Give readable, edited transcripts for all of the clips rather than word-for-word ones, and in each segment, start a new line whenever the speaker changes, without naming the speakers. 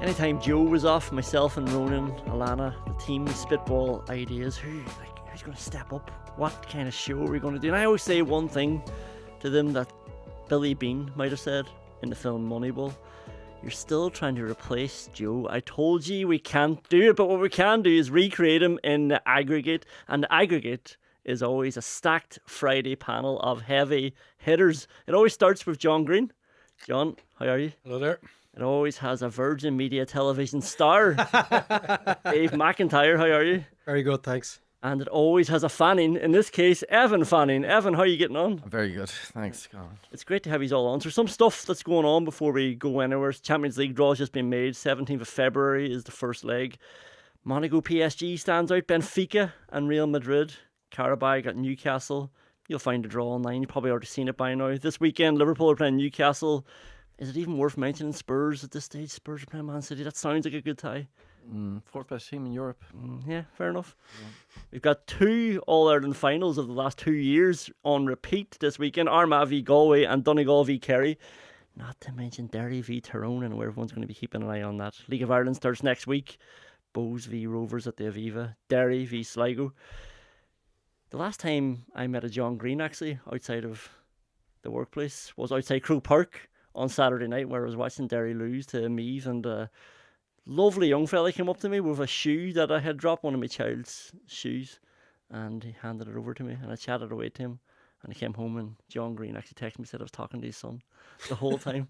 Anytime Joe was off, myself and Ronan, Alana, the team, we spitball ideas. Who's going to step up? What kind of show are we going to do? And I always say one thing to them that Billy Bean might have said in the film Moneyball. You're still trying to replace Joe. I told you we can't do it, but what we can do is recreate him in the aggregate. And the aggregate is always a stacked Friday panel of heavy hitters. It always starts with John Green. John, how are you?
Hello there.
It always has a Virgin Media television star. Dave McIntyre, how are you?
Very good, thanks.
And it always has a Fanning, in this case, Evan Fanning. Evan, how are you getting on?
I'm very good, thanks, Colin.
It's great to have you all on. So some stuff that's going on before we go anywhere. Champions League draw's just been made. 17th of February is the first leg. Monaco PSG stands out. Benfica and Real Madrid. Carabao got Newcastle. You'll find the draw online. You've probably already seen it by now. This weekend, Liverpool are playing Newcastle. Is it even worth mentioning Spurs at this stage? Spurs are playing Man City. That sounds like a good tie.
Fourth best team in Europe.
Yeah, fair enough. Yeah. We've got 2 All-Ireland finals of the last 2 years on repeat this weekend. Armagh v Galway and Donegal v Kerry. Not to mention Derry v Tyrone, and where everyone's going to be keeping an eye on that. League of Ireland starts next week. Bows v Rovers at the Aviva. Derry v Sligo. The last time I met a John Green, actually, outside of the workplace, was outside Croke Park on Saturday night, where I was watching Derry lose to Meath, and a lovely young fella came up to me with a shoe that I had dropped, one of my child's shoes, and he handed it over to me, and I chatted away to him, and I came home, and John Green actually texted me, said I was talking to his son the whole time.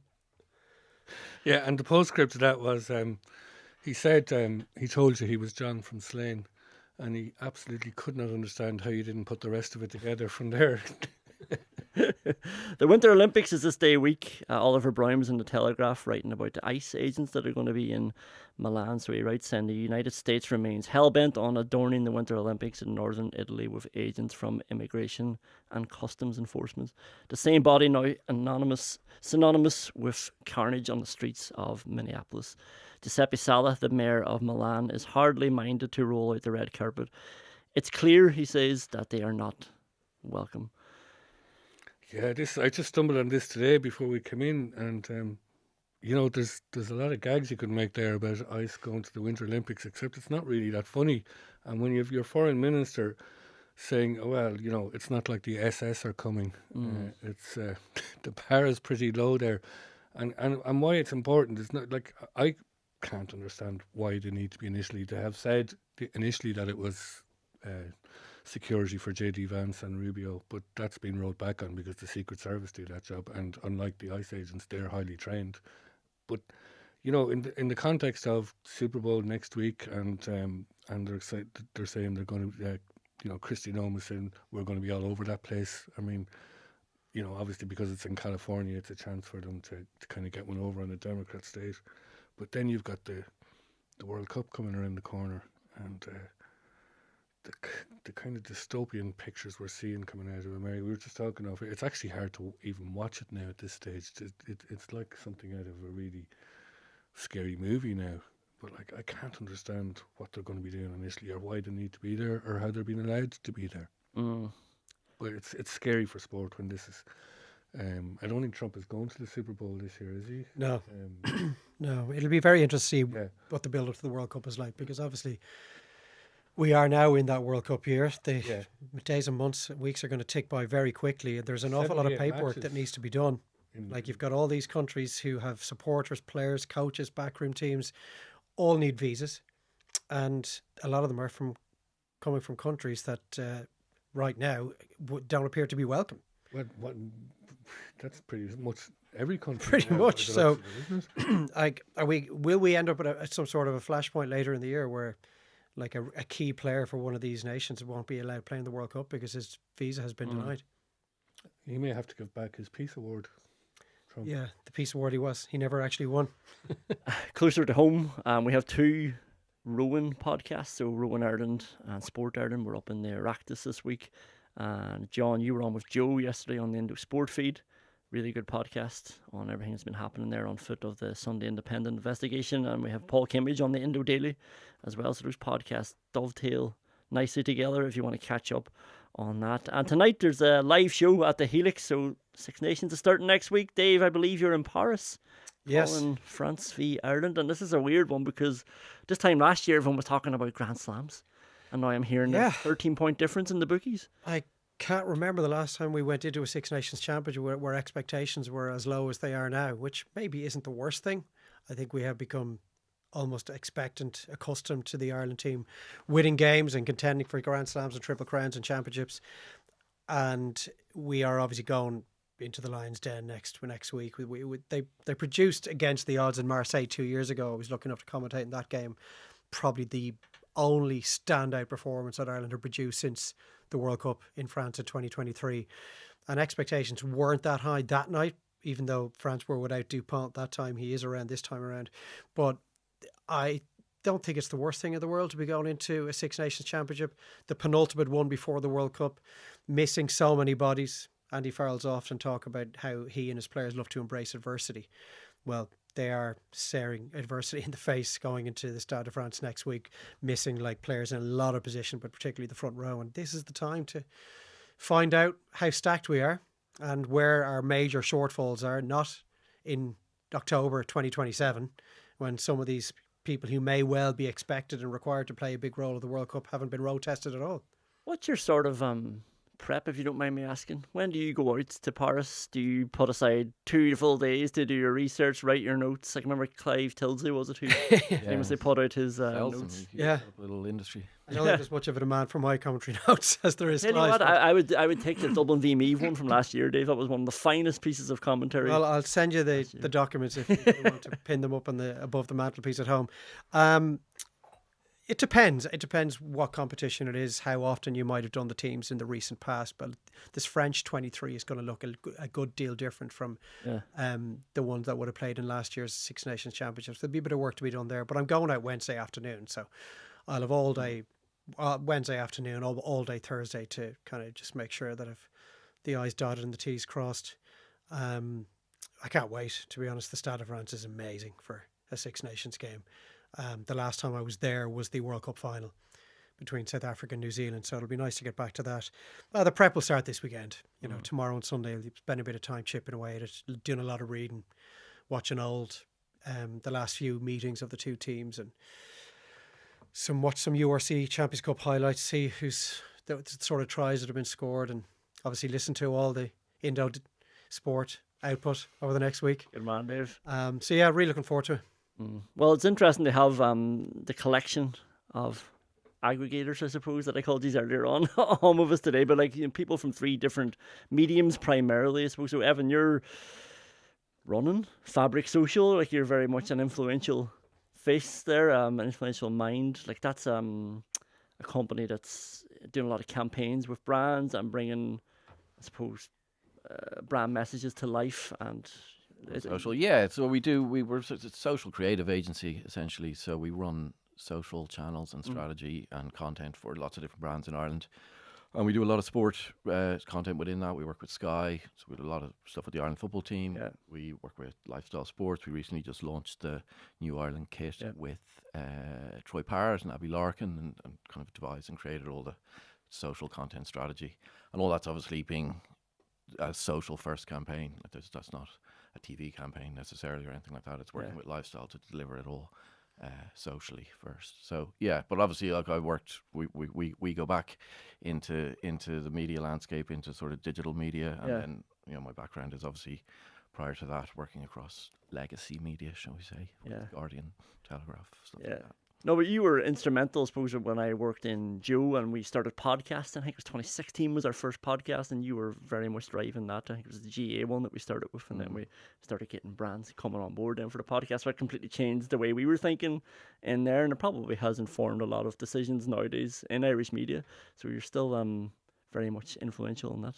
Yeah, and the postscript to that was, he said he told you he was John from Slane, and he absolutely could not understand how you didn't put the rest of it together from there.
The Winter Olympics is this day week. Oliver Brown was in the Telegraph writing about the ICE agents that are going to be in Milan. So he writes, saying the United States remains hell-bent on adorning the Winter Olympics in northern Italy with agents from immigration and customs enforcement. The same body now synonymous with carnage on the streets of Minneapolis. Giuseppe Sala, the mayor of Milan, is hardly minded to roll out the red carpet. It's clear, he says, that they are not welcome.
Yeah, I just stumbled on this today before we came in, and there's a lot of gags you could make there about ICE going to the Winter Olympics, except it's not really that funny. And when you have your foreign minister saying, "Oh well, it's not like the SS are coming," it's the bar is pretty low there, and why it's important is not like I can't understand why they need to be initially to have said initially that it was security for JD Vance and Rubio, but that's been rolled back on because the Secret Service do that job, and unlike the ICE agents, they're highly trained. But in the context of Super Bowl next week, and they're saying they're going to, Kristi Noem is saying we're going to be all over that place. I mean, obviously because it's in California, it's a chance for them to kind of get one over on a Democrat state. But then you've got the World Cup coming around the corner, and the kind of dystopian pictures we're seeing coming out of America. We were just talking of it. It's actually hard to even watch it now at this stage. It's like something out of a really scary movie now. But I can't understand what they're going to be doing initially, or why they need to be there, or how they're being allowed to be there. But it's scary for sport when this is. I don't think Trump is going to the Super Bowl this year, is he?
No, no. It'll be very interesting to see what the build-up to the World Cup is like, because obviously we are now in that World Cup year. The days and months, weeks are going to tick by very quickly. There's an awful lot of paperwork that needs to be done. Like, you've got all these countries who have supporters, players, coaches, backroom teams, all need visas, and a lot of them are coming from countries that right now don't appear to be welcome.
What? That's pretty much every country.
Pretty much. So, will we end up at some sort of a flashpoint later in the year where, like, a key player for one of these nations won't be allowed playing the World Cup because his visa has been denied?
He may have to give back his Peace Award. Trump.
Yeah, the Peace Award he never actually won.
Closer to home, we have 2 rowing podcasts. So Rowing Ireland and Sport Ireland. We're up in the Oireachtas this week. And John, you were on with Joe yesterday on the Indo Sport feed. Really good podcast on everything that's been happening there on foot of the Sunday Independent investigation. And we have Paul Kimmage on the Indo Daily as well. So those podcasts dovetail nicely together if you want to catch up on that. And tonight there's a live show at the Helix. So Six Nations is starting next week. Dave, I believe you're in Paris.
Yes.
Calling France v Ireland, and this is a weird one because this time last year everyone was talking about Grand Slams, and now I'm hearing a 13-point difference in the bookies.
I can't remember the last time we went into a Six Nations Championship where expectations were as low as they are now, which maybe isn't the worst thing. I think we have become almost expectant, accustomed to the Ireland team winning games and contending for Grand Slams and Triple Crowns and championships, and we are obviously going into the Lions' Den next week. They produced against the odds in Marseille 2 years ago. I was lucky enough to commentate in that game. Probably the only standout performance that Ireland have produced since the World Cup in France in 2023. And expectations weren't that high that night, even though France were without Dupont that time. He is around this time around. But I don't think it's the worst thing in the world to be going into a Six Nations Championship, the penultimate one before the World Cup, missing so many bodies. Andy Farrell's often talk about how he and his players love to embrace adversity. Well, they are staring adversity in the face going into the Stade de France next week, missing like players in a lot of position, but particularly the front row. And this is the time to find out how stacked we are and where our major shortfalls are, not in October 2027, when some of these people who may well be expected and required to play a big role of the World Cup haven't been road tested at all.
What's your sort of prep, if you don't mind me asking? When do you go out to Paris? Do you put aside 2 full days to do your research, write your notes? Like, I remember Clive Tilsley, was it, who famously put out his notes?
Yeah, little industry.
I don't think there's much of a demand for my commentary notes as there is.
Tell you what, I would take the Dublin v Meath one from last year, Dave. That was one of the finest pieces of commentary.
Well, I'll send you the documents if you want to pin them up on above the mantelpiece at home. It depends. It depends what competition it is, how often you might have done the teams in the recent past. But this French 23 is going to look a good deal different from the ones that would have played in last year's Six Nations Championships. There'll be a bit of work to be done there. But I'm going out Wednesday afternoon, so I'll have all day Wednesday afternoon, all day Thursday to kind of just make sure that I've the I's dotted and the T's crossed. I can't wait, to be honest. The Stade de France is amazing for a Six Nations game. The last time I was there was the World Cup final between South Africa and New Zealand, so it'll be nice to get back to that. The prep will start this weekend. Tomorrow and Sunday I'll spend a bit of time chipping away at it, doing a lot of reading, watching the last few meetings of the two teams, and watch some URC Champions Cup highlights, see who's the sort of tries that have been scored, and obviously listen to all the Indo sport output over the next week.
Good man, Dave.
So yeah, really looking forward to it.
Well, it's interesting to have the collection of aggregators, I suppose, that I called these earlier on with us today, but people from 3 different mediums primarily, I suppose. So Evan, you're running Fabric Social, you're very much an influential face there, an influential mind. That's a company that's doing a lot of campaigns with brands and bringing, I suppose, brand messages to life and
social. Yeah, so we're a social creative agency essentially, so we run social channels and strategy and content for lots of different brands in Ireland, and we do a lot of sport content within that. We work with Sky, so we do a lot of stuff with the Ireland football team. We work with Lifestyle Sports. We recently just launched the new Ireland kit with Troy Parrott and Abby Larkin, and kind of devised and created all the social content strategy, and all that's obviously being a social first campaign. That's not a TV campaign necessarily or anything like that. It's working with Lifestyle to deliver it all socially first. So yeah, but obviously we go back into the media landscape, into sort of digital media, and then my background is obviously prior to that working across legacy media, shall we say, Guardian, Telegraph, stuff like that.
No, but you were instrumental, I suppose, when I worked in Joe and we started podcasting. I think it was 2016 was our first podcast, and you were very much driving that. I think it was the GA one that we started with, and then we started getting brands coming on board then for the podcast. So it completely changed the way we were thinking in there, and it probably has informed a lot of decisions nowadays in Irish media. So you're still very much influential in that.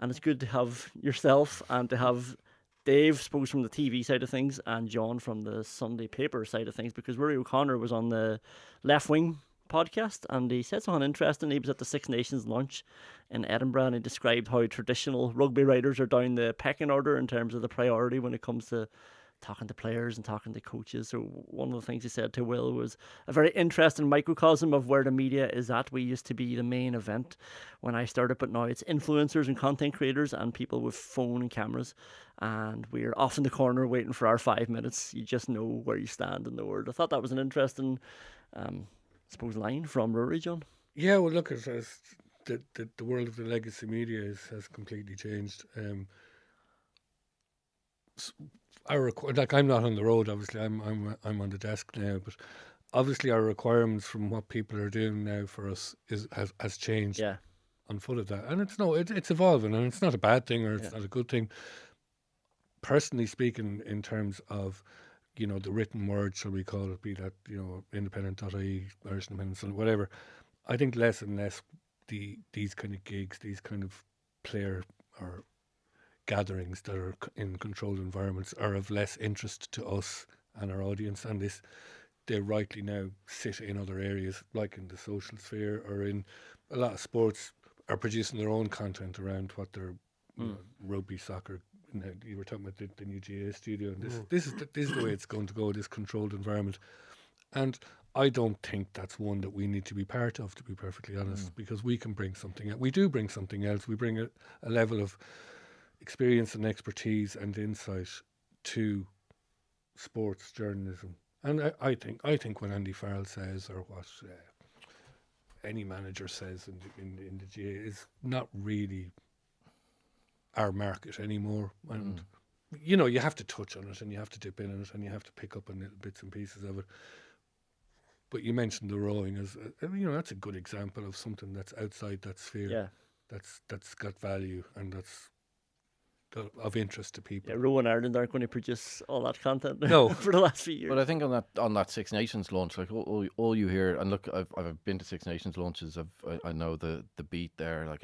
And it's good to have yourself and to have Dave, suppose, from the TV side of things, and John from the Sunday paper side of things, because Rory O'Connor was on the Left Wing podcast and he said something interesting. He was at the Six Nations launch in Edinburgh and he described how traditional rugby writers are down the pecking order in terms of the priority when it comes to talking to players and talking to coaches. So one of the things he said to Will was a very interesting microcosm of where the media is at. We used to be the main event when I started, but now it's influencers and content creators and people with phone and cameras. And we're off in the corner waiting for our 5 minutes. You just know where you stand in the world. I thought that was an interesting, line from Rory, John.
Yeah, well, look, as the world of the legacy media has completely changed. I'm not on the road, obviously. I'm on the desk now, but obviously our requirements from what people are doing now for us has changed.
Yeah.
On foot of that, and it's evolving, and it's not a bad thing or it's not a good thing. Personally speaking, in terms of the written word, shall we call it, be that independent.ie, Irish Independent, whatever. I think less and less these kind of gigs, these kind of player or gatherings that are in controlled environments are of less interest to us and our audience, and they rightly now sit in other areas, like in the social sphere, or in a lot of sports are producing their own content around what their rugby, soccer. You were talking about the new GA studio, and this is the way it's going to go, this controlled environment. And I don't think that's one that we need to be part of, to be perfectly honest, because we can bring something else. We do bring something else. We bring a level of experience and expertise and insight to sports journalism. And I think when Andy Farrell says, or what any manager says in the GA, is not really our market anymore. And you have to touch on it, and you have to dip in it, and you have to pick up on little bits and pieces of it. But you mentioned the rowing as that's a good example of something that's outside that sphere.
Yeah.
That's got value and that's of interest to people.
Yeah, Rowan Ireland aren't going to produce all that content
No.
for the last few years.
But I think on that Six Nations launch, like all you hear, and look, I've been to Six Nations launches. I know the beat there. Like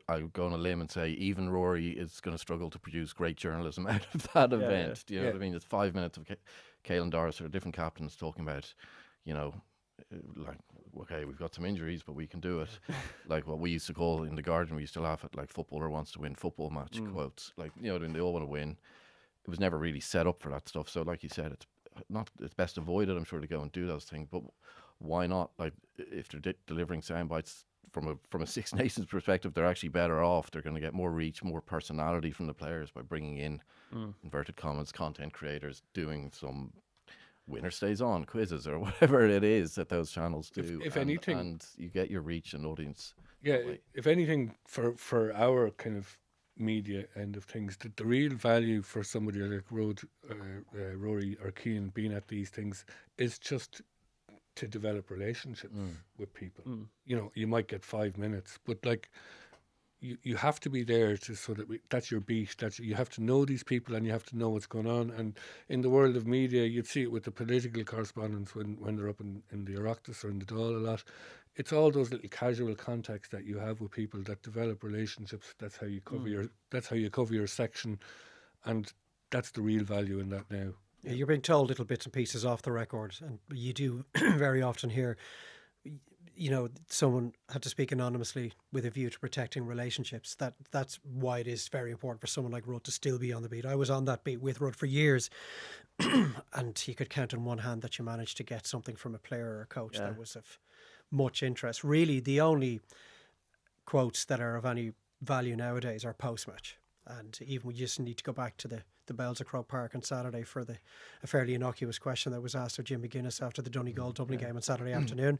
I go on a limb and say even Rory is going to struggle to produce great journalism out of that event. Do you know what I mean? It's 5 minutes of Caelan Doris or different captains talking about, like, okay, we've got some injuries, but we can do it. Like what we used to call in the garden, we used to laugh at, like, footballer wants to win football match quotes. Like, they all want to win. It was never really set up for that stuff. So like you said, it's best avoided, I'm sure, to go and do those things. But why not? Like, if they're delivering sound bites from a Six Nations perspective, they're actually better off. They're going to get more reach, more personality from the players by bringing in inverted commas content creators doing some winner stays on quizzes or whatever it is that those channels do.
If anything,
and you get your reach and audience.
Yeah, if anything, for our kind of media end of things, the real value for somebody like Rory or Keane being at these things is just to develop relationships with people. You might get 5 minutes, but like you have to be there to that's your beat. You have to know these people and you have to know what's going on. And in the world of media, you'd see it with the political correspondents when they're up in the Oireachtas or in the Dáil a lot. It's all those little casual contacts that you have with people that develop relationships. That's how you cover your section, and that's the real value in that now.
Yeah, you're being told little bits and pieces off the record, and you do very often hear, someone had to speak anonymously with a view to protecting relationships. That's why it is very important for someone like Rudd to still be on the beat. I was on that beat with Rudd for years, and you could count on one hand that you managed to get something from a player or a coach that was of much interest. Really, the only quotes that are of any value nowadays are post-match. And even we just need to go back to the Bells of Croke Park on Saturday for a fairly innocuous question that was asked of Jim McGuinness after the Donegal-Dublin game on Saturday afternoon,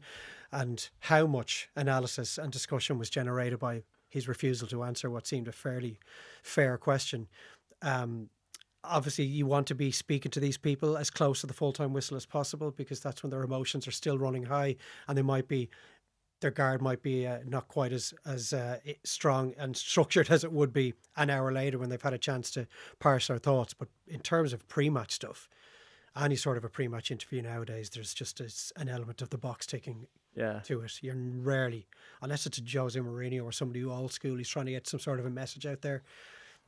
and how much analysis and discussion was generated by his refusal to answer what seemed a fairly fair question. Obviously, you want to be speaking to these people as close to the full-time whistle as possible, because that's when their emotions are still running high, and their guard might be not quite as strong and structured as it would be an hour later when they've had a chance to parse their thoughts. But in terms of pre-match stuff, any sort of a pre-match interview nowadays, there's just an element of the box ticking to it. You're rarely, unless it's a Jose Mourinho or somebody who old school, he's trying to get some sort of a message out there.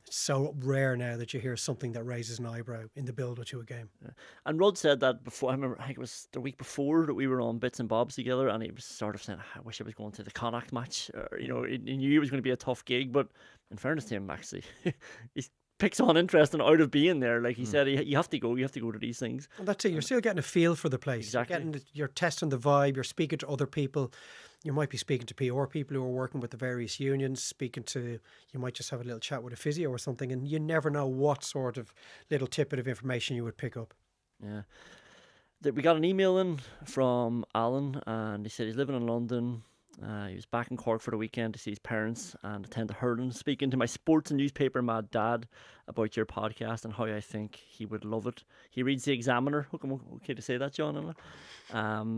It's so rare now that you hear something that raises an eyebrow in the build-up to a game. Yeah.
And Rudd said that before. I remember, I think it was the week before that we were on Bits and Bobs together, and he was sort of saying, I wish I was going to the Connacht match. Or, he knew it was going to be a tough gig, but in fairness to him, actually, he's picks on interest and out of being there. Like he said, you have to go to these things.
And that's it. You're still getting a feel for the place.
Exactly.
You're testing the vibe. You're speaking to other people. You might be speaking to PR people who are working with the various unions, you might just have a little chat with a physio or something, and you never know what sort of little tidbit of information you would pick up.
Yeah. We got an email in from Alan, and he said he's living in London. He was back in Cork for the weekend to see his parents and attend the hurling. Speaking to my sports and newspaper mad dad about your podcast and how I think he would love it. He reads the Examiner. Okay to say that, John?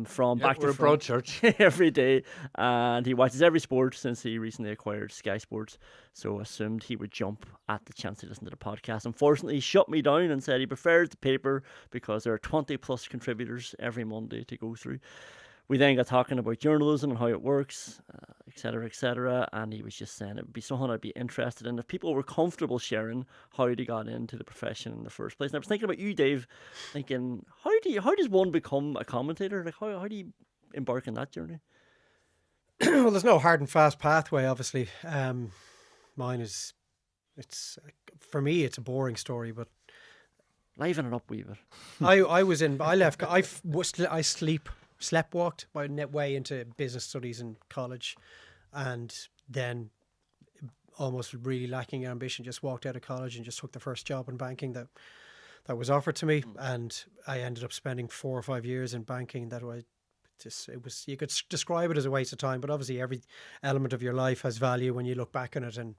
From back to front
Broadchurch
every day, and he watches every sport since he recently acquired Sky Sports. So assumed he would jump at the chance to listen to the podcast. Unfortunately, he shut me down and said he prefers the paper because there are 20 plus contributors every Monday to go through. We then got talking about journalism and how it works, etc., and he was just saying it would be something I'd be interested in if people were comfortable sharing how they got into the profession in the first place. And I was thinking about you, Dave, thinking how does one become a commentator? Like how do you embark on that journey?
Well, there's no hard and fast pathway, obviously. Mine is, for me, it's a boring story, but
Liven it up, wee bit.
I sleptwalked my way into business studies in college, and then almost really lacking ambition, just walked out of college and just took the first job in banking that was offered to me, and I ended up spending 4 or 5 years in banking. You could describe it as a waste of time, but obviously every element of your life has value when you look back on it, and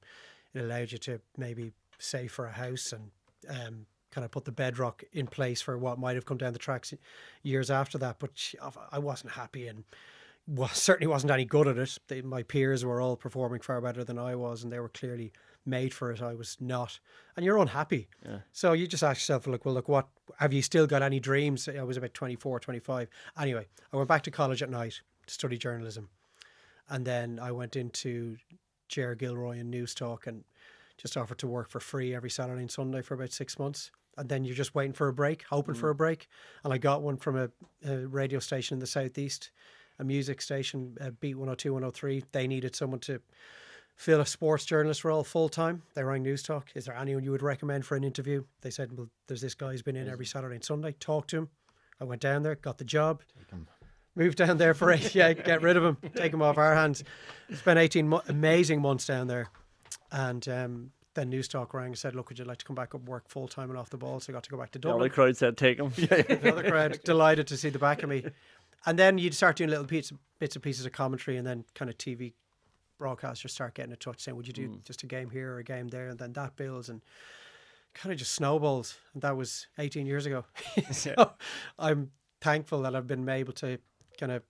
it allowed you to maybe save for a house and kind of put the bedrock in place for what might have come down the tracks years after that. But I wasn't happy, and certainly wasn't any good at it. My peers were all performing far better than I was, and they were clearly made for it. I was not, and you're unhappy. Yeah. So you just ask yourself, look, what have you still got any dreams? I was about 24, 25. Anyway, I went back to college at night to study journalism, and then I went into Ger Gilroy and News Talk and just offered to work for free every Saturday and Sunday for about 6 months. And then you're just waiting for a break, hoping for a break. And I got one from a radio station in the southeast, a music station, Beat 102, 103. They needed someone to fill a sports journalist role full time. They rang News Talk. Is there anyone you would recommend for an interview? They said, well, there's this guy who's been in every Saturday and Sunday. Talk to him. I went down there, got the job. Moved down there for get rid of him, take him off our hands. Spent 18 amazing months down there. And then News Talk rang and said, look, would you like to come back up and work full time and off the ball? So I got to go back to Dublin.
The crowd said, take him.
The other crowd delighted to see the back of me. And then you'd start doing little bits and pieces of commentary, and then kind of TV broadcasters start getting in touch saying, would you do just a game here or a game there? And then that builds and kind of just snowballs. And that was 18 years ago. So I'm thankful that I've been able to kind of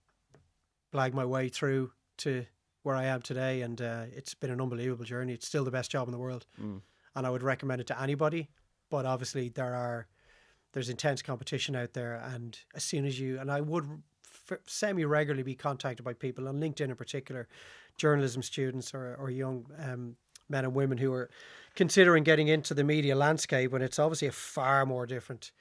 blag my way through to where I am today, and it's been an unbelievable journey. It's still the best job in the world, and I would recommend it to anybody. But obviously there's intense competition out there, and as soon as I would semi-regularly be contacted by people on LinkedIn in particular, journalism students or young men and women who are considering getting into the media landscape, when it's obviously a far more different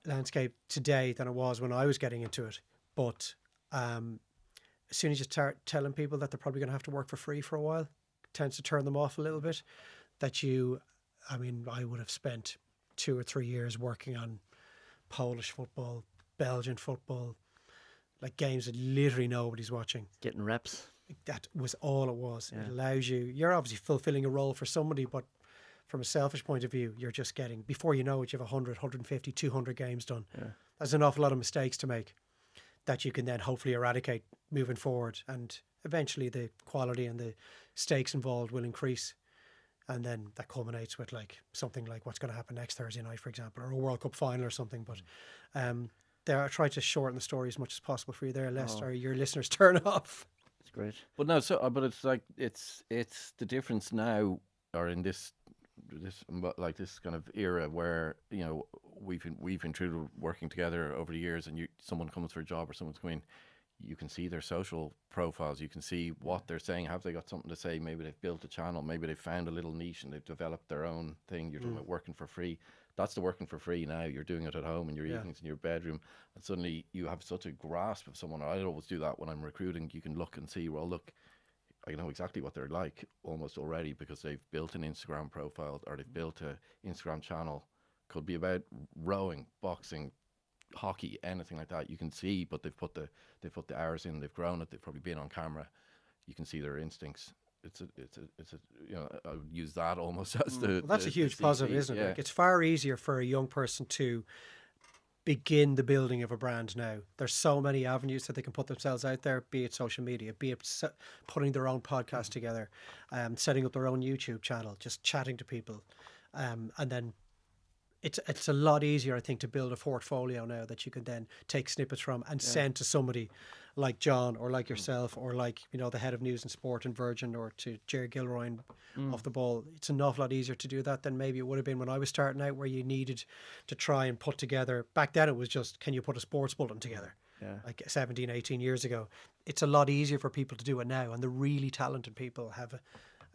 landscape today than it was when I was getting into it. But as soon as you start telling people that they're probably going to have to work for free for a while, it tends to turn them off a little bit. I would have spent 2 or 3 years working on Polish football, Belgian football, like games that literally nobody's watching.
Getting reps.
That was all it was. Yeah. It allows you're obviously fulfilling a role for somebody, but from a selfish point of view, you're just getting, before you know it, you have 100, 150, 200 games done. Yeah. There's an awful lot of mistakes to make that you can then hopefully eradicate moving forward, and eventually the quality and the stakes involved will increase, and then that culminates with something like what's going to happen next Thursday night, for example, or a World Cup final or something. But I try to shorten the story as much as possible for you there, lest or your listeners turn off.
It's great.
But no, but it's like it's the difference now, or in this kind of era where we've been through working together over the years, and someone comes for a job or someone's coming, you can see their social profiles, you can see what they're saying, have they got something to say, maybe they've built a channel, maybe they've found a little niche and they've developed their own thing. You're talking about working for free. That's the working for free now. You're doing it at home in your evenings in your bedroom, and suddenly you have such a grasp of someone. I always do that when I'm recruiting. You can look and see, well, look, I know exactly what they're like almost already, because they've built an Instagram profile, or they've built a Instagram channel. Could be about rowing, boxing, hockey, anything like that. You can see, but they've put the hours in. They've grown it. They've probably been on camera. You can see their instincts. It's a you know, I would use that almost as the.
Well, that's a huge positive, isn't it?
Yeah.
Like, it's far easier for a young person to begin the building of a brand now. There's so many avenues that they can put themselves out there, be it social media, be it putting their own podcast together, setting up their own YouTube channel, just chatting to people, and then it's a lot easier, I think, to build a portfolio now that you can then take snippets from and send to somebody like John, or like yourself, or like, you know, the head of news and sport in Virgin, or to Jerry Gilroy off the ball. It's an awful lot easier to do that than maybe it would have been when I was starting out, where you needed to try and put together. Back then it was just, can you put a sports bulletin together? Like 17, 18 years ago. It's a lot easier for people to do it now, and the really talented people have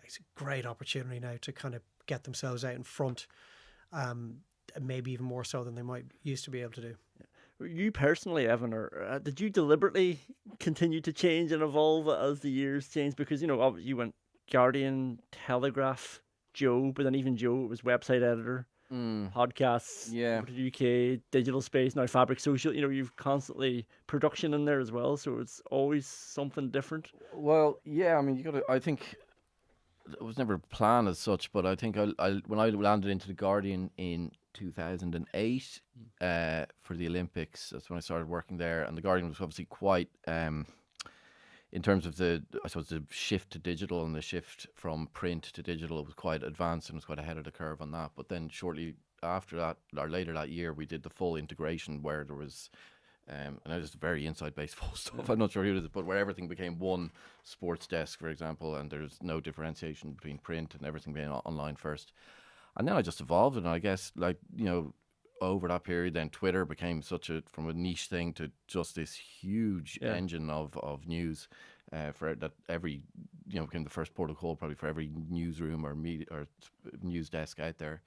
it's a great opportunity now to kind of get themselves out in front, maybe even more so than they might used to be able to do.
You personally, Evan, or did you deliberately continue to change and evolve as the years changed? Because, you know, obviously you went Guardian, Telegraph, Joe, but then even Joe was website editor, podcasts, UK, digital space, now Fabric Social. You know, you've constantly production in there as well, so it's always something different.
Well, yeah, I mean, I think it was never planned as such, but I think when I landed into the Guardian in 2008 for the Olympics, that's when I started working there, and the Guardian was obviously quite in terms of the shift to digital and the shift from print to digital, it was quite advanced and was quite ahead of the curve on that. But then shortly after that, or later that year, we did the full integration, where there was and that is very inside baseball stuff. I'm not sure who it is, but where everything became one sports desk, for example, and there's no differentiation between print and everything being online first. And then I just evolved, and I guess, like, you know, over that period, then Twitter became from a niche thing to just this huge engine of news for that every, you know, became the first port of call probably for every newsroom or media or news desk out there.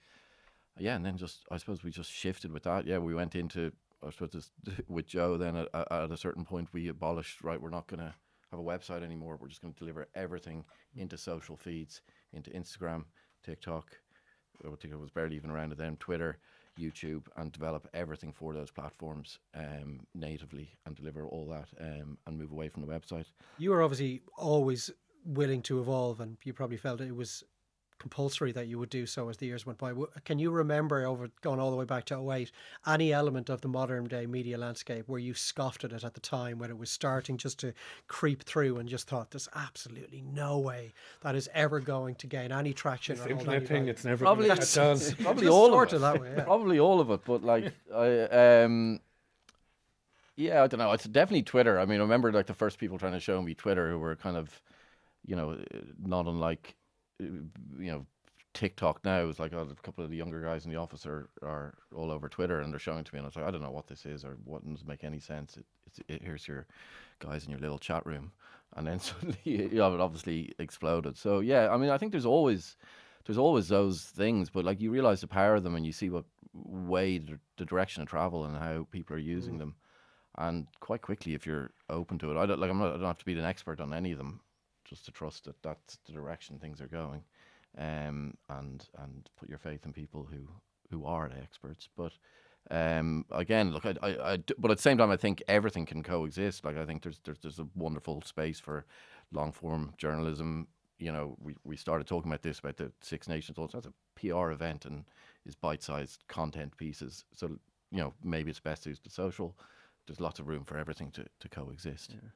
Yeah, and then I suppose we just shifted with that. Yeah, we went into, I suppose, with Joe, then at a certain point we abolished, right, we're not going to have a website anymore. We're just going to deliver everything into social feeds, into Instagram, TikTok, I think it was barely even around at then, Twitter, YouTube, and develop everything for those platforms natively, and deliver all that and move away from the website. You
were obviously always willing to evolve, and you probably felt it was compulsory that you would do so as the years went by. Can you remember, going all the way back to 2008, any element of the modern day media landscape where you scoffed at it at the time when it was starting just to creep through and just thought there's absolutely no way that is ever going to gain any traction?
It's the internet thing, it's never
probably
going to get done.
Probably all of it.
That way, yeah.
Probably all of it, but like yeah, I don't know. It's definitely Twitter. I mean, I remember like the first people trying to show me Twitter who were kind of, you know, not unlike, you know, TikTok now. Is like, a couple of the younger guys in the office are all over Twitter, and they're showing to me, and I was like, I don't know what this is or what doesn't make any sense. Here's your guys in your little chat room, and then suddenly it obviously exploded. So yeah, I mean, I think there's always those things, but like you realize the power of them, and you see what way the direction of travel and how people are using them, and quite quickly, if you're open to it, I don't have to be an expert on any of them, just to trust that that's the direction things are going, and put your faith in people who are the experts. But again, look, but at the same time, I think everything can coexist. Like, I think there's a wonderful space for long form journalism. You know, we started talking about the Six Nations. Also, that's a PR event and is bite-sized content pieces. So, you know, maybe it's best to use the social. There's lots of room for everything to coexist. Yeah.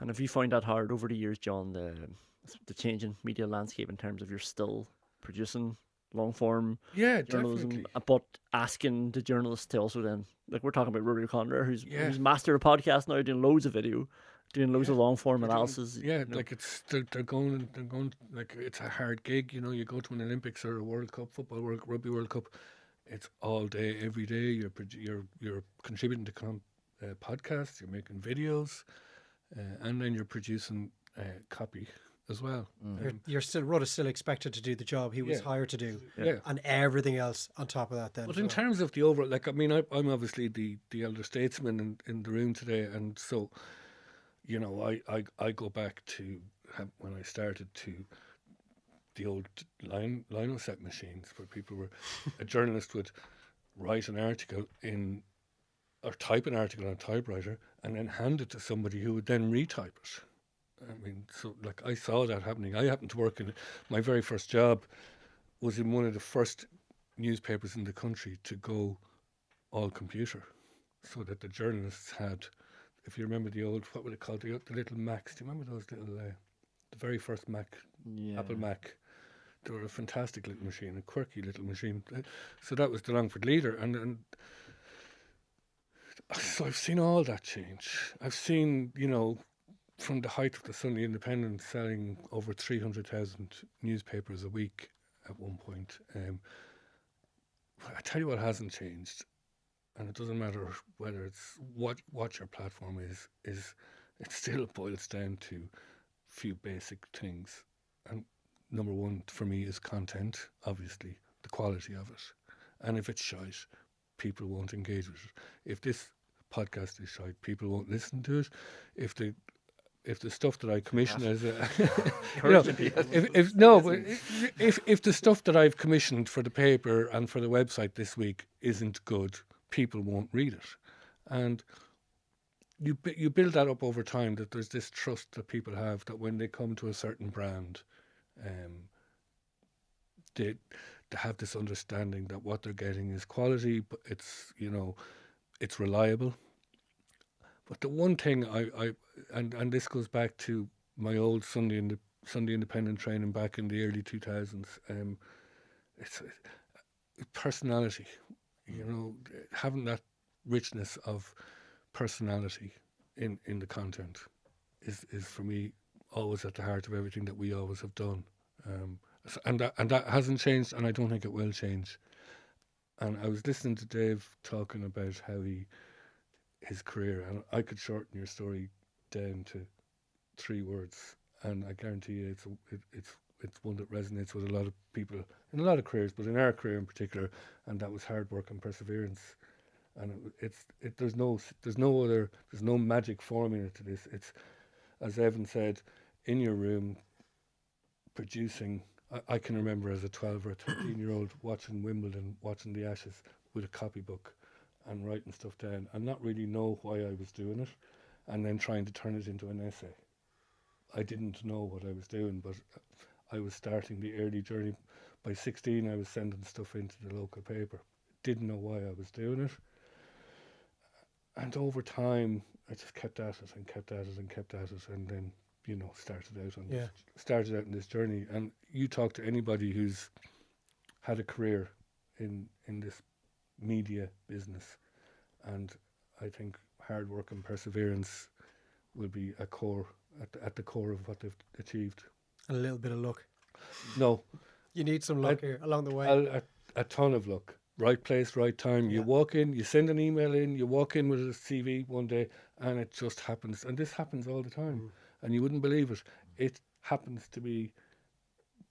And have you found that hard over the years, John, the changing media landscape in terms of you're still producing long form journalism,
definitely,
but asking the journalists to also then, like we're talking about Rory O'Connor, who's mastered a podcast now, doing loads of video, doing loads of long form analysis.
Like they're going like it's a hard gig. You know, you go to an Olympics or a World Cup, Rugby World Cup, it's all day, every day. You're contributing to podcasts, you're making videos, and then you're producing copy as well.
Rud is still expected to do the job he was hired to do, and everything else on top of that. Then,
but in terms of the overall, like, I mean, I'm obviously the elder statesman in the room today, and so, you know, I go back to when I started to the old linoset machines where people were, a journalist would write an article or type an article on a typewriter and then hand it to somebody who would then retype it. I mean, so like I saw that happening. I happened to work in, my very first job was in one of the first newspapers in the country to go all computer, so that the journalists had, if you remember the old, what were they called, the little Macs, do you remember those little, the very first Mac, Apple Mac? They were a fantastic little machine, a quirky little machine. So that was the Longford Leader, and so I've seen all that change. I've seen, from the height of the Sunday Independent selling over 300,000 newspapers a week at one point. I tell you what hasn't changed, and it doesn't matter whether it's what your platform is it still boils down to a few basic things. And number one for me is content, obviously, the quality of it. And if it's shite, people won't engage with it. If this podcast is shite, people won't listen to it. If the stuff that I commission as a, if the stuff that I've commissioned for the paper and for the website this week isn't good, people won't read it. And you build that up over time, that there's this trust that people have that when they come to a certain brand, they have this understanding that what they're getting is quality, but it's reliable. But the one thing and this goes back to my old Sunday Independent training back in the early 2000s. It's personality, having that richness of personality in the content is for me always at the heart of everything that we always have done. And that hasn't changed, and I don't think it will change. And I was listening to Dave talking about how his career, and I could shorten your story down to 3 words, and I guarantee you it's one that resonates with a lot of people in a lot of careers, but in our career in particular, and that was hard work and perseverance. And there's no magic formula to this. It's, as Evan said, in your room producing. I can remember as a 12 or 13-year-old watching Wimbledon, watching the Ashes with a copybook and writing stuff down and not really know why I was doing it, and then trying to turn it into an essay. I didn't know what I was doing, but I was starting the early journey. By 16, I was sending stuff into the local paper. Didn't know why I was doing it. And over time, I just kept at it and kept at it and kept at it, and then, started out in this journey. And you talk to anybody who's had a career in this media business, and I think hard work and perseverance will be at the core of what they've achieved.
And a little bit of luck.
No.
You need some luck here along the way.
A ton of luck. Right place, right time. You walk in, you send an email in, you walk in with a CV one day, and it just happens. And this happens all the time. And you wouldn't believe it. It happens to be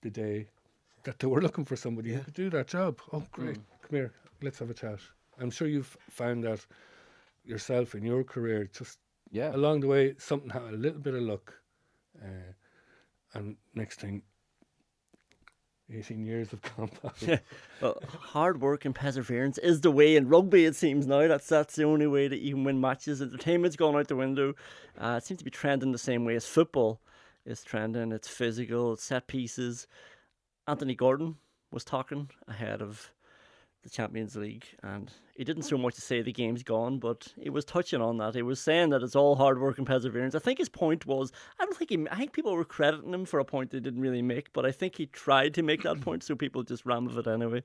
the day that they were looking for somebody who could do that job. Oh, great. Come here, let's have a chat. I'm sure you've found that yourself in your career. Just along the way, something had a little bit of luck. And next thing, 18 years have gone by.
Well, hard work and perseverance is the way in rugby, it seems now. That's the only way that you can win matches. Entertainment's gone out the window. It seems to be trending the same way as football is trending. It's physical, it's set pieces. Anthony Gordon was talking ahead of the Champions League, and he didn't so much to say the game's gone, but he was touching on that. He was saying that it's all hard work and perseverance. I think his point was, I think people were crediting him for a point they didn't really make, but I think he tried to make that point, so people just ran with it anyway.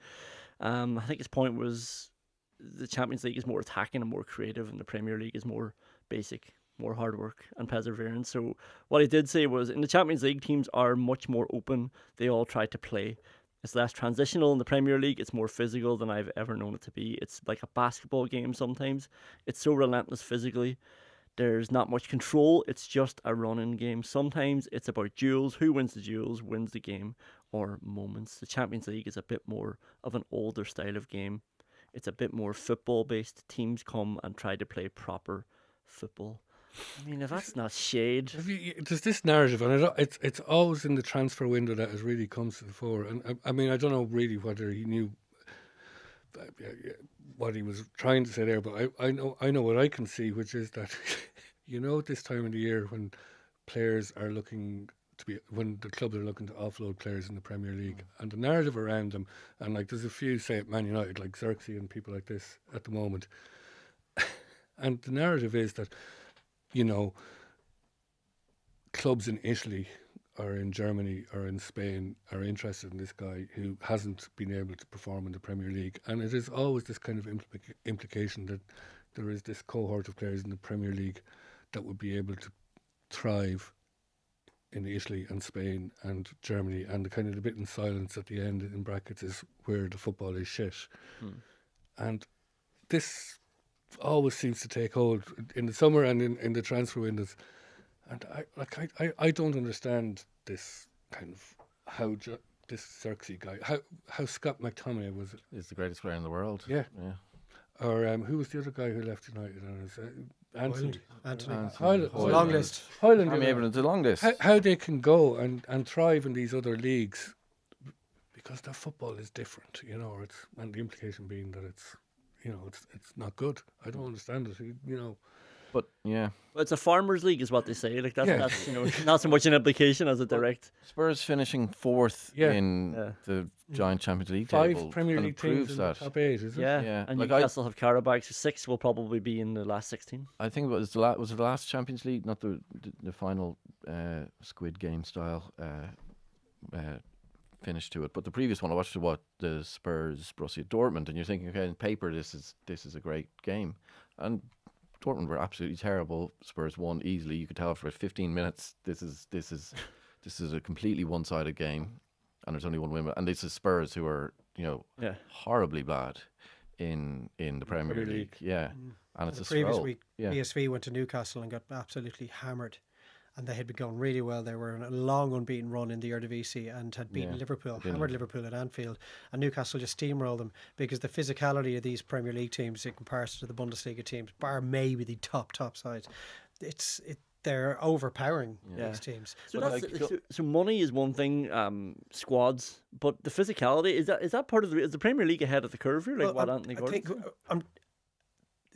I think his point was the Champions League is more attacking and more creative, and the Premier League is more basic, more hard work and perseverance. So what he did say was, in the Champions League, teams are much more open. They all try to play. It's less transitional in the Premier League. It's more physical than I've ever known it to be. It's like a basketball game sometimes. It's so relentless physically. There's not much control. It's just a running game. Sometimes it's about duels. Who wins the duels wins the game, or moments. The Champions League is a bit more of an older style of game. It's a bit more football based. Teams come and try to play proper football. I mean, if that's not shade.
There's this narrative, and it's always in the transfer window that it really comes to the fore. And I mean, I don't know really whether he knew what he was trying to say there, but I know what I can see, which is that at this time of the year when players are looking when the clubs are looking to offload players in the Premier League, and the narrative around them, and like there's a few, say at Man United, like Xerxes and people like this at the moment, and the narrative is that clubs in Italy or in Germany or in Spain are interested in this guy who hasn't been able to perform in the Premier League, and it is always this kind of implication that there is this cohort of players in the Premier League that would be able to thrive in Italy and Spain and Germany, and the kind of the bit in silence at the end in brackets is where the football is shit. And this always seems to take hold in the summer and in the transfer windows. And I don't understand this kind of how this Xerxes guy, how Scott McTominay was.
He's the greatest player in the world.
Yeah. Or who was the other guy who left United? Anthony.
Long list.
Highland.
I'm able to long list.
How they can go and thrive in these other leagues because their football is different, and the implication being that it's not good. I don't understand it,
But yeah,
Well, it's a farmers' league, is what they say. Like that's not so much an implication as a direct.
Spurs finishing fourth in the giant Champions League table.
5 Premier League teams in the top 8, is it?
Yeah. And Newcastle have Carabao, so 6 will probably be in the last 16.
I think it was the last Champions League, not the final Squid Game style finish to it, but the previous one I watched the Spurs Borussia Dortmund, and you're thinking, okay, in paper this is a great game, and Dortmund were absolutely terrible. Spurs won easily. You could tell for 15 minutes this is a completely one-sided game, and there's only one win. And this is Spurs who are horribly bad in the Premier League. Yeah, and it's
the
a
previous
scroll.
week. PSV went to Newcastle and got absolutely hammered. And they had been going really well. They were on a long unbeaten run in the Eredivisie and had beaten Liverpool, hammered Liverpool at Anfield. And Newcastle just steamrolled them because the physicality of these Premier League teams in comparison to the Bundesliga teams, bar maybe the top sides, they're overpowering these teams.
So money is one thing, squads, but the physicality is that part of is the Premier League ahead of the curve here? Like Anthony Gordon?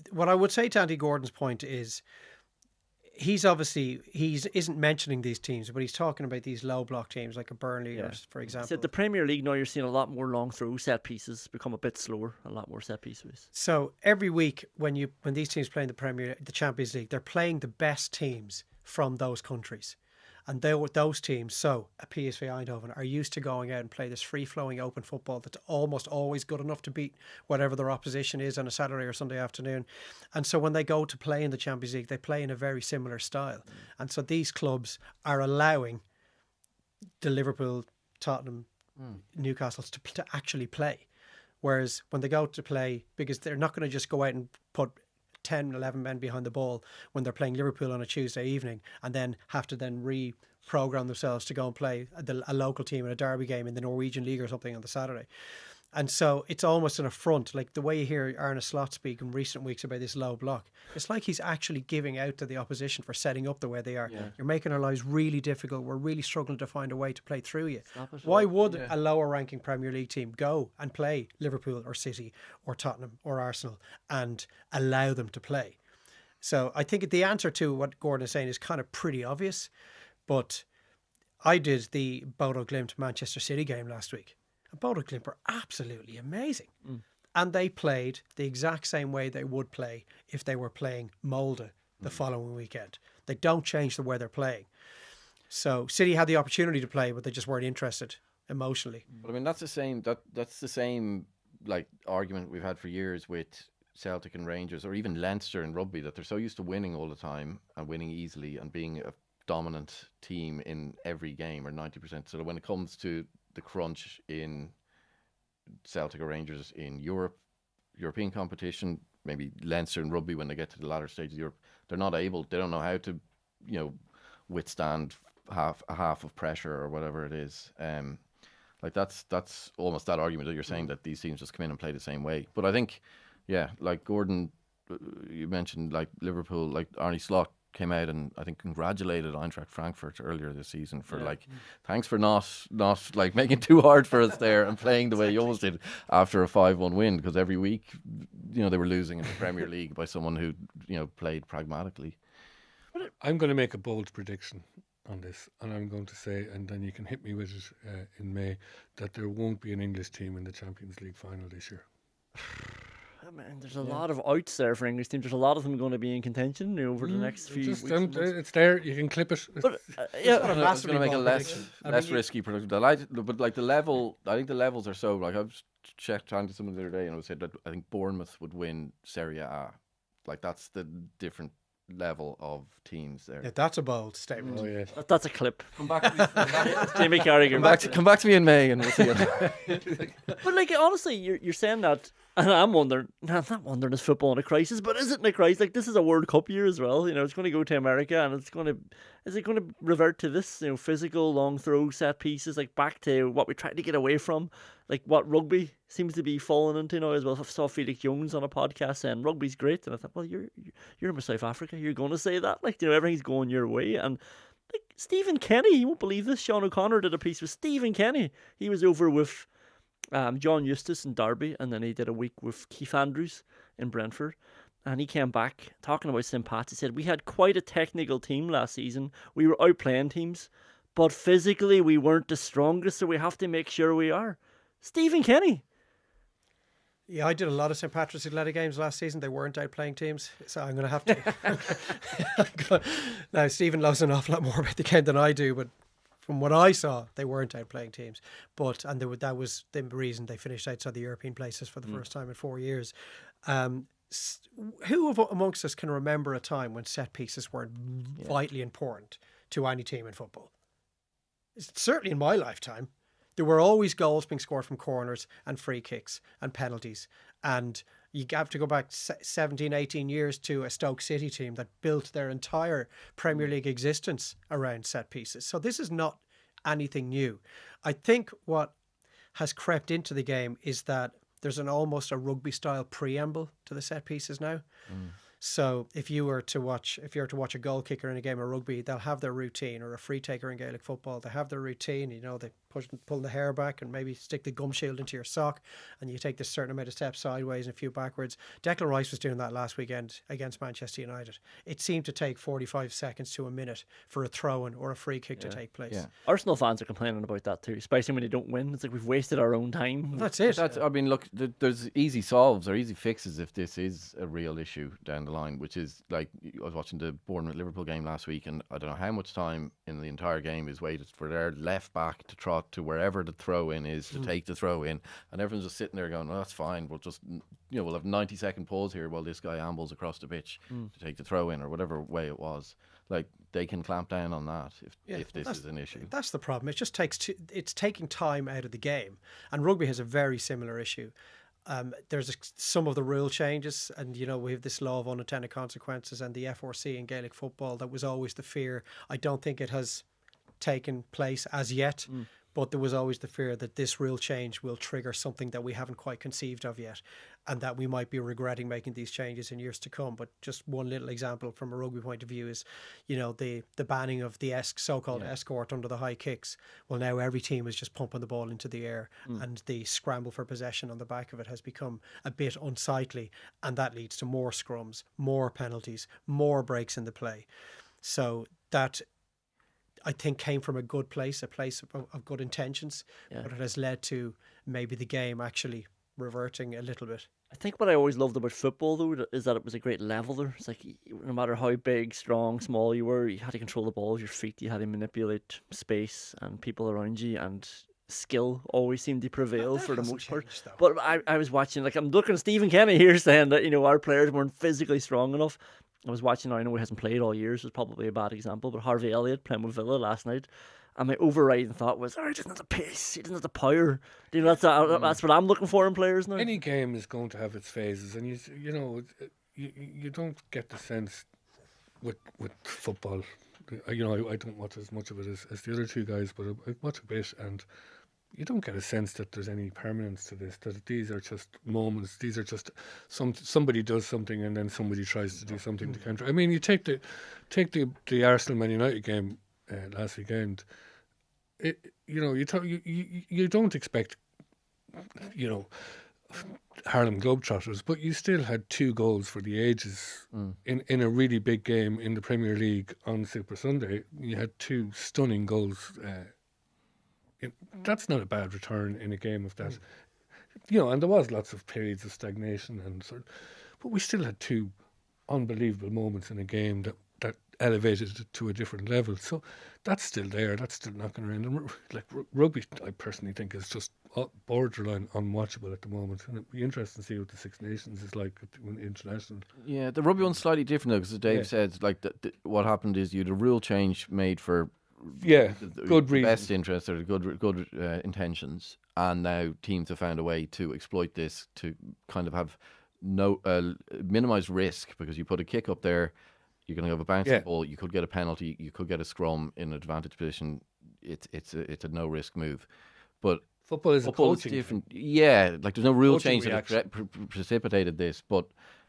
What I would say to Andy Gordon's point is, he isn't mentioning these teams, but he's talking about these low block teams like a Burnley, for example.
So the Premier League now, you're seeing a lot more long throw set pieces become a bit slower, a lot more set pieces. So
every week when these teams play in the Champions League, they're playing the best teams from those countries. And those teams, so a PSV Eindhoven, are used to going out and play this free-flowing open football that's almost always good enough to beat whatever their opposition is on a Saturday or Sunday afternoon. And so when they go to play in the Champions League, they play in a very similar style. And so these clubs are allowing the Liverpool, Tottenham, Newcastles to actually play. Whereas when they go to play, because they're not going to just go out and put 10, 11 men behind the ball when they're playing Liverpool on a Tuesday evening and then have to then reprogram themselves to go and play a local team in a derby game in the Norwegian League or something on the Saturday. And so it's almost an affront. Like the way you hear Arne Slot speak in recent weeks about this low block, it's like he's actually giving out to the opposition for setting up the way they are. Yeah. You're making our lives really difficult. We're really struggling to find a way to play through you. Why would a lower ranking Premier League team go and play Liverpool or City or Tottenham or Arsenal and allow them to play? So I think the answer to what Gordon is saying is kind of pretty obvious. But I did the Bodo Glimt Manchester City game last week. And Bodo Glimt were absolutely amazing. And they played the exact same way they would play if they were playing Molde the following weekend. They don't change the way they're playing. So City had the opportunity to play, but they just weren't interested emotionally.
But I mean, that's the same like argument we've had for years with Celtic and Rangers, or even Leinster and Rugby, that they're so used to winning all the time and winning easily and being a dominant team in every game, or 90%. So that when it comes to the crunch in Celtic or Rangers in European competition, maybe Leinster and Rugby when they get to the latter stage of Europe, they don't know how to, withstand half of pressure or whatever it is. Like that's almost that argument that you're saying that these teams just come in and play the same way. But I think, like Gordon, you mentioned like Liverpool, like Arne Slot came out and I think congratulated Eintracht Frankfurt earlier this season for thanks for not like making too hard for us there and playing the way you always did after a 5-1 win, because every week, they were losing in the Premier League by someone who, played pragmatically.
I'm going to make a bold prediction on this, and I'm going to say, and then you can hit me with it in May, that there won't be an English team in the Champions League final this year.
I mean, there's a lot of outs there for English teams. There's a lot of them going to be in contention over the next few weeks.
It's there. You can clip it.
But
I was going to make a less risky prediction. But like the level, I think the levels are so. Like I've checked on to someone the other day, and I said that I think Bournemouth would win Serie A. Like that's the different level of teams there.
Yeah, that's a bold statement.
Oh yeah,
that's a clip.
Come back to me.
Jamie Carragher.
Come back to me in May, and we'll see it.
But like honestly, you're saying that, and I'm wondering. I'm not wondering, is football in a crisis? But is it in a crisis? Like this is a World Cup year as well. It's going to go to America, and is it going to revert to this? Physical long throw set pieces, like back to what we tried to get away from, like what rugby seems to be falling into now as well. I saw Felix Jones on a podcast saying rugby's great, and I thought, well, you're in South Africa, you're going to say that, like everything's going your way. And like Stephen Kenny, you won't believe this. Sean O'Connor did a piece with Stephen Kenny. He was over with John Eustace in Derby, and then he did a week with Keith Andrews in Brentford. And he came back talking about St. Pat's. He said, we had quite a technical team last season. We were outplaying teams, but physically we weren't the strongest, so we have to make sure we are. Stephen Kenny.
Yeah, I did a lot of St. Patrick's Athletic games last season. They weren't outplaying teams, so I'm going to have to. Now, Stephen knows an awful lot more about the game than I do, but from what I saw, they weren't outplaying teams. That was the reason they finished outside the European places for the first time in 4 years. Who amongst us can remember a time when set pieces weren't vitally important to any team in football? Certainly in my lifetime. There were always goals being scored from corners and free kicks and penalties. And you have to go back 17, 18 years to a Stoke City team that built their entire Premier League existence around set pieces. So this is not anything new. I think what has crept into the game is that there's almost a rugby style preamble to the set pieces now. So if you were to watch a goal kicker in a game of rugby, they'll have their routine, or a free taker in Gaelic football, they have their routine. They pull the hair back and maybe stick the gum shield into your sock, and you take this certain amount of steps sideways and a few backwards. Declan Rice was doing that last weekend against Manchester United. It seemed to take 45 seconds to a minute for a throw-in or a free kick to take place.
Yeah.
Arsenal fans are complaining about that too, especially when they don't win. It's like we've wasted our own time.
That's it.
I mean, look, there's easy solves or easy fixes if this is a real issue down the line, which is like, I was watching the Bournemouth-Liverpool game last week, and I don't know how much time in the entire game is waited for their left back to trot to wherever the throw in is to take the throw in, and everyone's just sitting there going, well, that's fine, we'll just we'll have 90-second pause here while this guy ambles across the pitch to take the throw in, or whatever way it was. Like, they can clamp down on that if this is an issue.
That's the problem. It just takes it's taking time out of the game, and rugby has a very similar issue. There's some of the rule changes, and we have this law of unintended consequences, and the FRC in Gaelic football, that was always the fear. I don't think it has taken place as yet, but there was always the fear that this rule change will trigger something that we haven't quite conceived of yet, and that we might be regretting making these changes in years to come. But just one little example from a rugby point of view is, the banning of the so-called escort under the high kicks. Well, now every team is just pumping the ball into the air, and the scramble for possession on the back of it has become a bit unsightly, and that leads to more scrums, more penalties, more breaks in the play. So that, I think, came from a good place, a place of good intentions, but it has led to maybe the game actually reverting a little bit.
I think what I always loved about football, though, is that it was a great leveler. It's like, no matter how big, strong, small you were, you had to control the ball with your feet, you had to manipulate space and people around you, and skill always seemed to prevail for the most part. But I was watching, like, I'm looking at Stephen Kenny here saying that, our players weren't physically strong enough. I was watching, I know he hasn't played all year, so it's probably a bad example, but Harvey Elliott playing with Villa last night, and my overriding thought was, he doesn't have the pace, he doesn't have the power. That's what I'm looking for in players now.
Any game is going to have its phases, and you don't get the sense with football. I don't watch as much of it as the other two guys, but I watch a bit, and you don't get a sense that there's any permanence to this. That these are just moments. These are just somebody does something and then somebody tries to do something to counter. I mean, you take the Arsenal Man United game last weekend. You don't expect, Harlem Globetrotters, but you still had 2 goals for the ages in a really big game in the Premier League on Super Sunday. You had 2 stunning goals. That's not a bad return in a game of that. And there was lots of periods of stagnation but we still had 2 unbelievable moments in a game that elevated it to a different level. So that's still there. That's still knocking around. And rugby, I personally think, is just borderline unwatchable at the moment. And it'd be interesting to see what the Six Nations is like international.
Yeah, the rugby one's slightly different though, because as Dave said, like what happened is you had a rule change made for
good reason,
best interest or good intentions, and now teams have found a way to exploit this to kind of have no minimize risk, because you put a kick up there. You're going to have a bouncing ball. You could get a penalty. You could get a scrum in an advantage position. It's a no risk move, but
football is
different. Yeah, like there's no rule change that precipitated this. But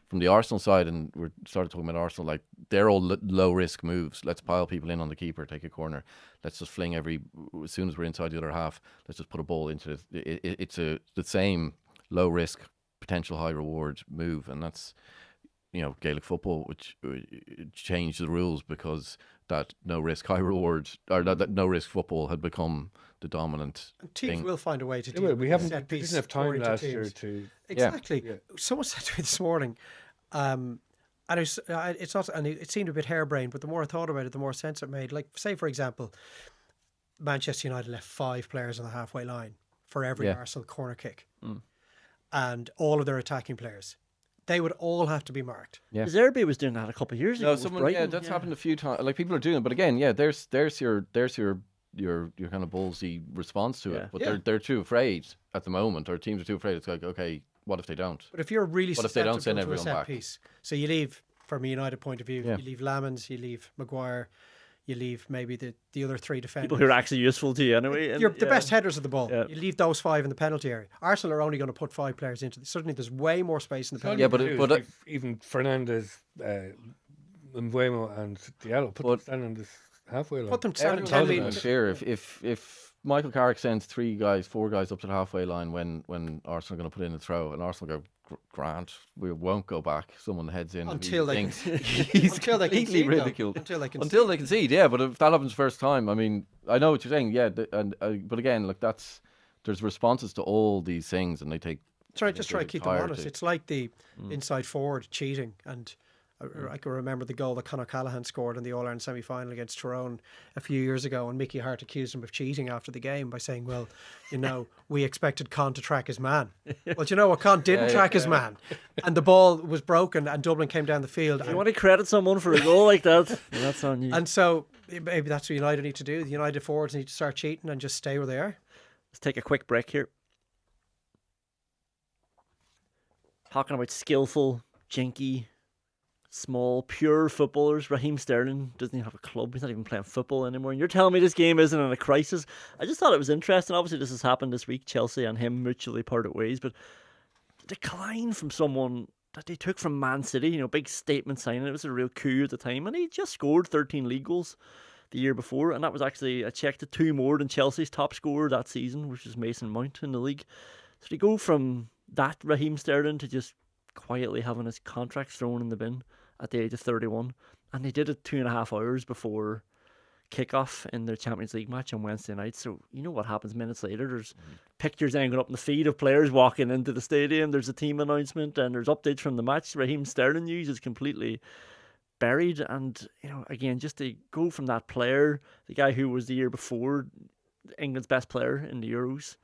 from the Arsenal side, and we started talking about Arsenal, like they're all low risk moves. Let's pile people in on the keeper, take a corner. Let's just fling as soon as we're inside the other half. Let's just put a ball into it. It's the same low risk, potential high reward move, and that's. Gaelic football, which changed the rules because that no risk, high reward, or that no risk football had become the dominant
teams
thing.
will find a way to do it.
We didn't have time last year to.
Exactly. Yeah. Someone said to me this morning, and it's not, and it seemed a bit harebrained, but the more I thought about it, the more sense it made. Like, say, for example, Manchester United left 5 players on the halfway line for every Arsenal corner kick, and all of their attacking players. They would all have to be marked.
Yeah, Zerbi was doing that a couple of years ago.
That's happened a few times. Like, people are doing it, but again, there's your kind of ballsy response to it. But they're too afraid at the moment, or teams are too afraid. It's like, okay, what if they don't?
But if you're really
what if they don't send
to
everyone
a set
back?
piece, so you leave, from a United point of view, you leave Lamans, you leave Maguire. You leave maybe the other 3 defenders.
People who are actually useful to you anyway.
You're the best headers of the ball.
Yeah.
You leave those 5 in the penalty area. Arsenal are only going to put 5 players into suddenly there's way more space in the penalty
area. But
even Fernandez, Mbuemo and Diallo, put them standing on this halfway line.
Put them standing 10 metres.
Fair. If Michael Carrick sends 4 guys up to the halfway line when Arsenal are going to put in a throw, and Arsenal go, Grant, we won't go back. Someone heads in
until they
he's completely ridiculed. Until they concede, But if that happens first time, I mean, I know what you're saying, but again, like there's responses to all these things, and they take.
Try to keep them honest. It's like the inside forward cheating, and I can remember the goal that Conor Callaghan scored in the All-Ireland semi-final against Tyrone a few years ago, and Mickey Hart accused him of cheating after the game by saying, well, we expected Con to track his man. Well, you know what? Con didn't track his man, and the ball was broken, and Dublin came down the field.
If you want to credit someone for a goal like that, that's on you.
And so maybe that's what United need to do. The United forwards need to start cheating and just stay where they are.
Let's take a quick break here. Talking about skillful, jinky, small, pure footballers. Raheem Sterling doesn't even have a club. He's not even playing football anymore. And you're telling me this game isn't in a crisis? I just thought it was interesting. Obviously, this has happened this week. Chelsea and him mutually parted ways. But the decline from someone that they took from Man City, big statement signing. It was a real coup at the time. And he just scored 13 league goals the year before. And that was actually, I checked it, 2 more than Chelsea's top scorer that season, which is Mason Mount in the league. So they go from that Raheem Sterling to just quietly having his contract thrown in the bin at the age of 31, and they did it 2.5 hours before kickoff in their Champions League match on Wednesday night. So you know what happens minutes later. There's pictures hanging up in the feed of players walking into the stadium. There's a team announcement and there's updates from the match. Raheem Sterling news is completely buried, and again, just to go from that player, the guy who was the year before England's best player in the Euros,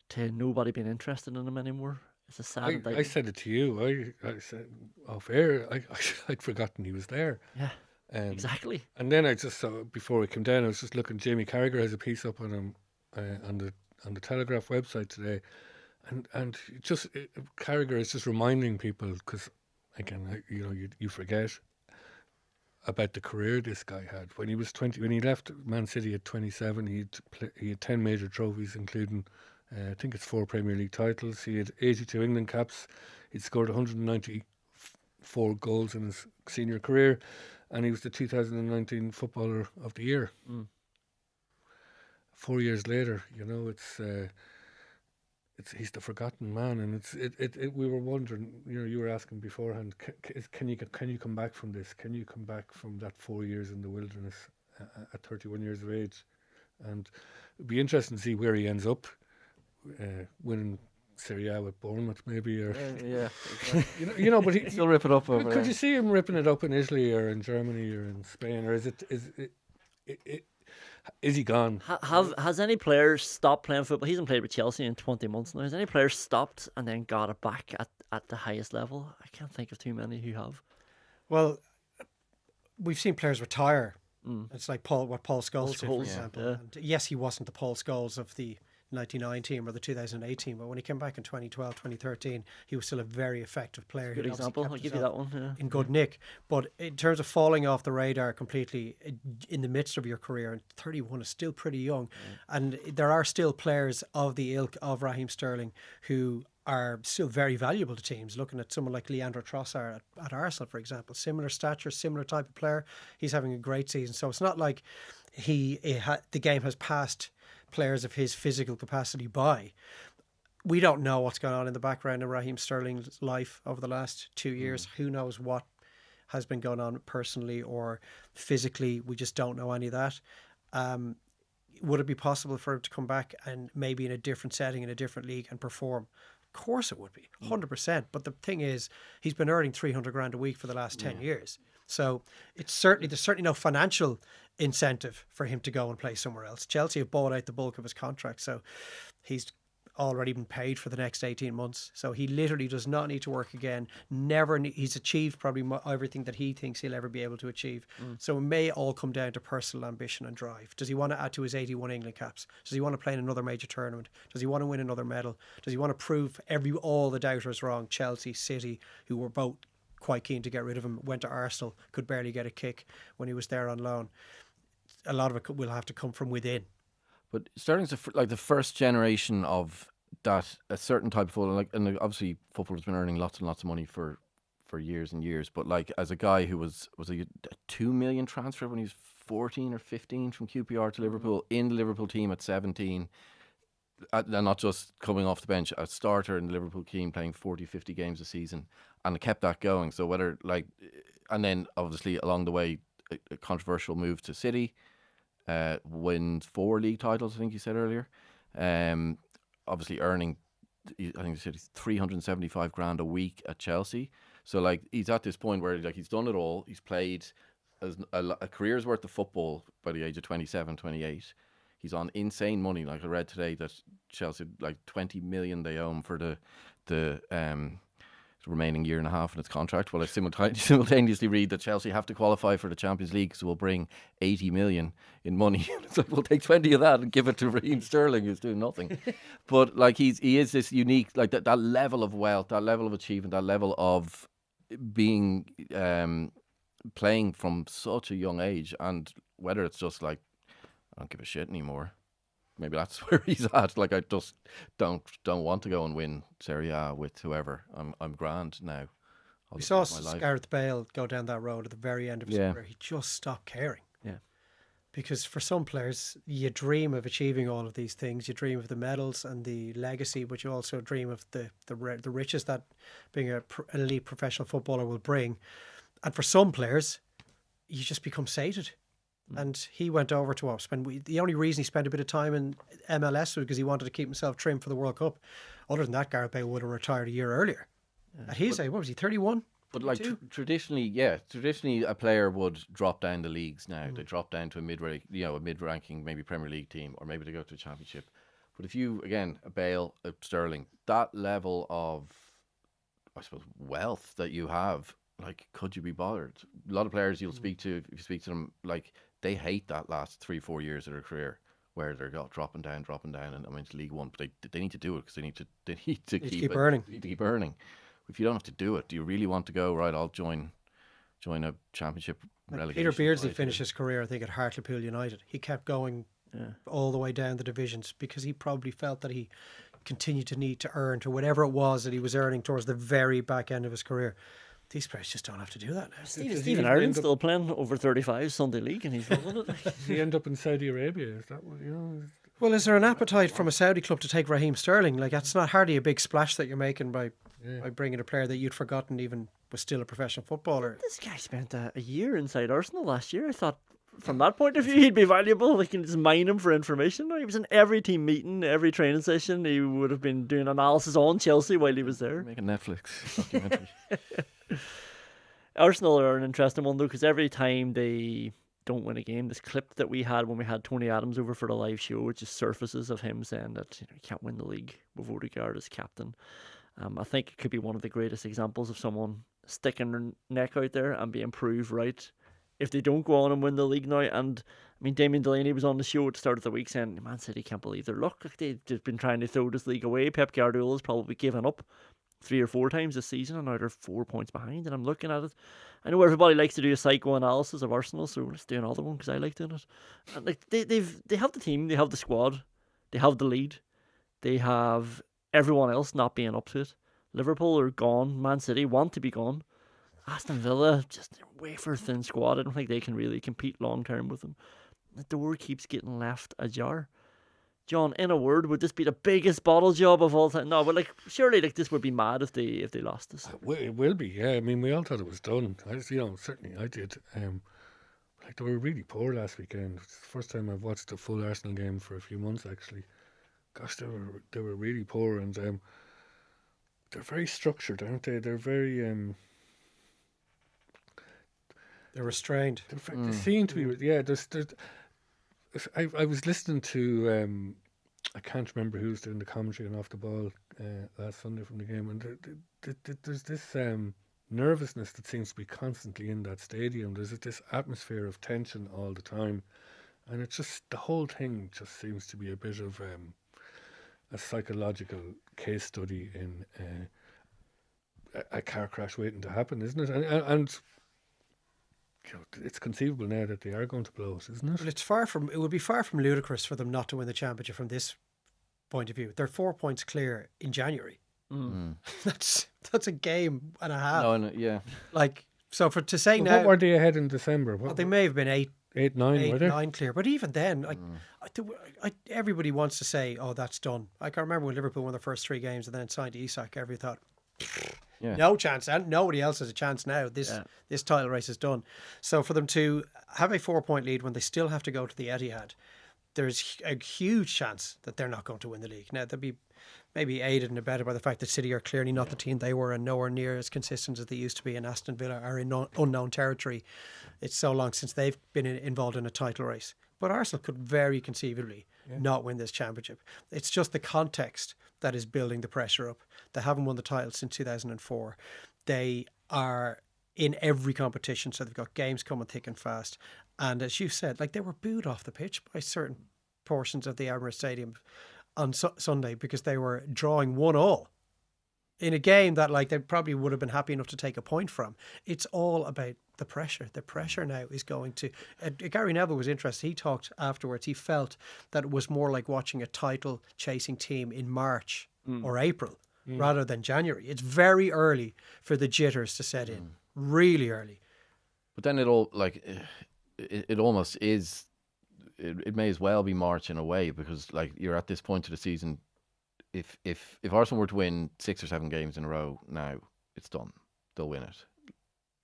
to nobody being interested in him anymore. It's a sad
I said it to you. I said off air. I'd forgotten he was there.
Yeah, exactly.
And then I just saw, before we came down, I was just looking. Jamie Carragher has a piece up on him on the Telegraph website today, and Carragher is just reminding people, because again, you forget. about the career this guy had. When he was 20, when he left Man City at 27, he had 10 major trophies, including I think it's 4 Premier League titles. He had 82 England caps. He'd scored 194 goals in his senior career, and he was the 2019 Footballer of the Year. 4 years later, you know, he's the forgotten man, and we were wondering, you know, you were asking beforehand, can you come back from this? Can you come back from that 4 years in the wilderness at 31 years of age? And it'd be interesting to see where he ends up, winning Serie A with Bournemouth, maybe, or
Yeah.
you know, but he
Still rip it up over
could
there.
you see him ripping it up in Italy or in Germany or in Spain, or is he gone?
Has any player stopped playing football? He hasn't played with Chelsea in 20 months now. Has any player stopped and then got it back at the highest level? I can't think of too many who have.
Well, we've seen players retire. It's like Paul Scholes did, for example.
Yeah.
And yes, he wasn't the Paul Scholes of the 99 team or the 2008 team, but when he came back in 2012, 2013, he was still a very effective player.
Good
He'd obviously
example.
kept
I'll give you that one. Yeah.
in good nick. But in terms of falling off the radar completely in the midst of your career, and 31 is still pretty young, and there are still players of the ilk of Raheem Sterling who are still very valuable to teams. Looking at someone like Leandro Trossard at Arsenal, for example, similar stature, similar type of player. He's having a great season. So it's not like the game has passed players of his physical capacity by. We don't know what's going on in the background of Raheem Sterling's life over the last 2 years. Who knows what has been going on personally or physically? We just don't know any of that. Would it be possible for him to come back and maybe in a different setting, in a different league and perform? Of course it would be, 100%. But the thing is, he's been earning 300 grand a week for the last 10 years. So there's certainly no financial incentive for him to go and play somewhere else. Chelsea have bought out the bulk of his contract, so he's already been paid for the next 18 months. So he literally does not need to work again. He's achieved probably everything that he thinks he'll ever be able to achieve. So it may all come down to personal ambition and drive. Does he want to add to his 81 England caps? Does he want to play in another major tournament? Does he want to win another medal? Does he want to prove all the doubters wrong? Chelsea, City, who were both quite keen to get rid of him, went to Arsenal, could barely get a kick when he was there on loan. A lot of it will have to come from within.
But Sterling's like the first generation of that, a certain type of football. Like, and obviously football has been earning lots and lots of money for years and years. But like, as a guy who was a 2 million transfer when he was 14 or 15 from QPR to Liverpool, in the Liverpool team at 17, and not just coming off the bench, a starter in the Liverpool team playing 40, 50 games a season, and kept that going. So whether like, and then obviously along the way, a controversial move to City. Wins 4 league titles, I think you said earlier. Obviously earning, I think you said 375 grand a week at Chelsea. So like, he's at this point where like he's done it all. He's played a career's worth of football by the age of 27, 28. He's on insane money. Like I read today that Chelsea, like 20 million they owe him for the remaining year and a half in its contract. Well, I simultaneously read that Chelsea have to qualify for the Champions League, so we'll bring 80 million in money. It's like, we'll take 20 of that and give it to Raheem Sterling, who's doing nothing. But like, he is this unique, like that level of wealth, that level of achievement, that level of being playing from such a young age, and whether it's just like, I don't give a shit anymore. Maybe that's where he's at. Like, I just don't want to go and win Serie A with whoever. I'm grand now.
We saw Gareth Bale go down that road at the very end of his career. He just stopped caring.
Yeah.
Because for some players, you dream of achieving all of these things. You dream of the medals and the legacy, but you also dream of the riches that being an elite professional footballer will bring. And for some players, you just become sated. And he went over to the only reason he spent a bit of time in MLS was because he wanted to keep himself trim for the World Cup. Other than that, Gareth Bale would have retired a year earlier. At his age, what was he, 31?
But like traditionally a player would drop down the leagues now. They drop down to a mid-ranking, maybe Premier League team, or maybe they go to a championship. But if you, again, a Bale, a Sterling, that level of, I suppose, wealth that you have, like, could you be bothered? A lot of players you'll speak to, if you speak to them, like, they hate that last 3-4 years of their career where they're dropping down, and I'm into League One. But they need to do it because they need to keep
earning.
They need to keep earning. If you don't have to do it, do you really want to go, right, I'll join a championship
Peter Beardsley finished his career, I think, at Hartlepool United. He kept going all the way down the divisions because he probably felt that he continued to need to earn to whatever it was that he was earning towards the very back end of his career. These players just don't have to do that now.
Stephen Ireland's still playing over 35 Sunday League, and he's rolling it.
Does he end up in Saudi Arabia? Is that what, you know?
Well, is there an appetite from a Saudi club to take Raheem Sterling? Like, that's not hardly a big splash that you're making by bringing a player that you'd forgotten even was still a professional footballer.
This guy spent a year inside Arsenal last year. I thought, from that point of view, he'd be valuable. They can just mine him for information. He was in every team meeting, every training session. He would have been doing analysis on Chelsea while he was there.
Make a Netflix documentary.
Arsenal are an interesting one, though, because every time they don't win a game, this clip that we had when we had Tony Adams over for the live show, which just surfaces of him saying that you can't win the league with Odegaard as captain. I think it could be one of the greatest examples of someone sticking their neck out there and being proved right if they don't go on and win the league now. And I mean, Damien Delaney was on the show at the start of the week saying, Man City can't believe their luck. Like, they've just been trying to throw this league away. Pep Guardiola's probably given up 3 or 4 times this season, and now they're 4 points behind. And I'm looking at it. I know everybody likes to do a psychoanalysis of Arsenal, so let's do another one because I like doing it. And like they have the team, they have the squad, they have the lead, they have everyone else not being up to it. Liverpool are gone. Man City want to be gone. Aston Villa, just a wafer thin squad. I don't think they can really compete long term with them. The door keeps getting left ajar. John, in a word, would this be the biggest bottle job of all time? No, but like surely like this would be mad if they lost this.
It will be, yeah. I mean, we all thought it was done. Certainly I did. Like they were really poor last weekend. It's the first time I've watched a full Arsenal game for a few months actually. Gosh, they were really poor, and they're very structured, aren't they? They're very
they're restrained.
They seem to be. Yeah, I was listening to I can't remember who's doing the commentary on Off the Ball last Sunday from the game, and there's this nervousness that seems to be constantly in that stadium. There's this atmosphere of tension all the time, and it's just the whole thing just seems to be a bit of a psychological case study in a car crash waiting to happen, isn't it? And you know, it's conceivable now that they are going to blow us, isn't it?
Well, it would be far from ludicrous for them not to win the championship from this point of view. They're 4 points clear in January. That's a game and a half.
No, yeah.
Like, so to say
Well,
now,
what were they ahead in December?
they may have been
8, 9, were they?
9 clear. But even then, everybody wants to say, "Oh, that's done." Like I remember when Liverpool won their first 3 games and then signed Isak. Everybody thought, no chance, and nobody else has a chance now. This title race is done. So for them to have a 4-point lead when they still have to go to the Etihad, there's a huge chance that they're not going to win the league. Now they'll be maybe aided and abetted by the fact that City are clearly not the team they were and nowhere near as consistent as they used to be, and Aston Villa are in unknown territory. It's so long since they've been involved in a title race. But Arsenal could very conceivably not win this championship. It's just the context that is building the pressure up. They haven't won the title since 2004. They are in every competition, so they've got games coming thick and fast. And as you said, like they were booed off the pitch by certain portions of the Emirates Stadium on Sunday because they were drawing 1-1 in a game that like they probably would have been happy enough to take a point from. It's all about the pressure. The pressure now is going to... Gary Neville was interested. He talked afterwards. He felt that it was more like watching a title-chasing team in March or April rather than January. It's very early for the jitters to set in. Really early.
But then it all, like, it almost is... It may as well be March in a way, because like you're at this point of the season. If Arsenal were to win 6 or 7 games in a row now, it's done. They'll win it.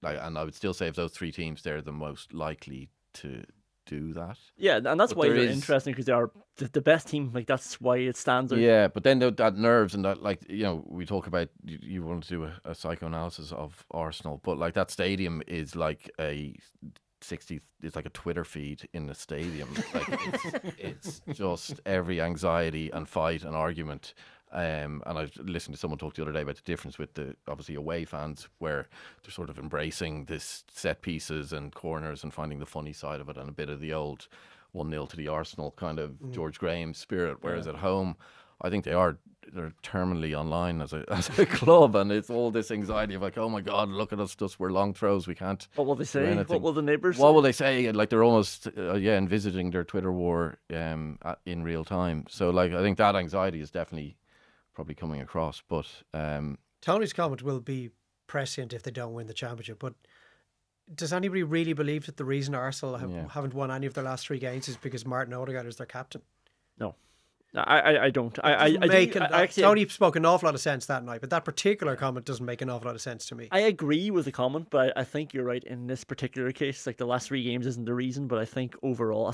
Like, and I would still say of those 3 teams, they're the most likely to do that.
Yeah, and that's why they're interesting, because they are the best team. Like that's why it stands out.
Yeah, but then that nerves and that, like, you know, we talk about you want to do a psychoanalysis of Arsenal, but like that stadium is like a 60. It's like a Twitter feed in the stadium. Like it's just every anxiety and fight and argument. And I listened to someone talk the other day about the difference with the obviously away fans, where they're sort of embracing this set pieces and corners and finding the funny side of it, and a bit of the old 1-0 to the Arsenal kind of George Graham spirit. Whereas at home, I think they are they're terminally online as a club, and it's all this anxiety of like, oh my God, look at us, just we're long throws, we can't.
What will they
do
say?
anything.
What will the neighbours
What
say?
will they say? Like they're almost envisaging their Twitter war in real time. So like I think that anxiety is definitely probably coming across. But
Tony's comment will be prescient if they don't win the championship, but does anybody really believe that the reason Arsenal haven't won any of their last 3 games is because Martin Odegaard is their captain?
No. I don't.
Tony spoke an awful lot of sense that night, but that particular comment doesn't make an awful lot of sense to me.
I agree with the comment, but I think you're right in this particular case. Like the last 3 games isn't the reason, but I think overall,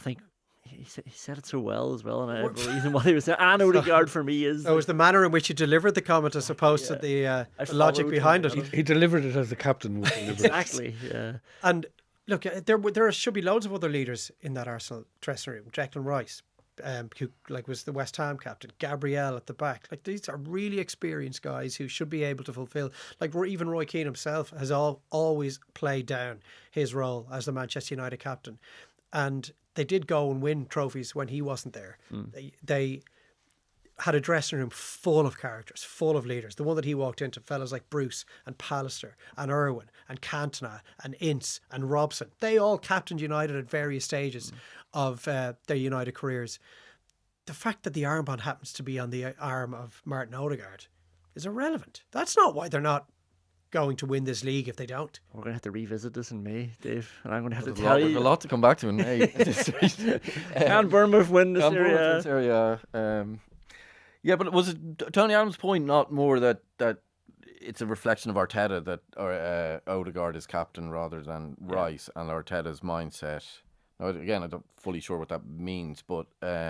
he said it so well as well, and I believe in what he was saying. And Odegaard for me is.
It was the manner in which he delivered the comment as opposed to the logic behind it.
He delivered it as the captain would deliver
Exactly, yeah.
And look, there should be loads of other leaders in that Arsenal dressing room. Declan Rice, who was the West Ham captain, Gabriel at the back. Like these are really experienced guys who should be able to fulfil. Like even Roy Keane himself has always played down his role as the Manchester United captain, and they did go and win trophies when he wasn't there. They had a dressing room full of characters, full of leaders. The one that he walked into, fellas like Bruce and Pallister and Irwin and Cantona and Ince and Robson. They all captained United at various stages of their United careers. The fact that the armband happens to be on the arm of Martin Odegaard is irrelevant. That's not why they're not going to win this league if they don't.
We're going to have to revisit this in May, Dave, and I'm going to have to
there's
tell you.
there's a lot to come back to in May.
Can Bournemouth win this area?
Yeah, but was it Tony Adams' point not more that it's a reflection of Arteta that Odegaard is captain rather than Rice, and Arteta's mindset? Now, again, I'm not fully sure what that means, but that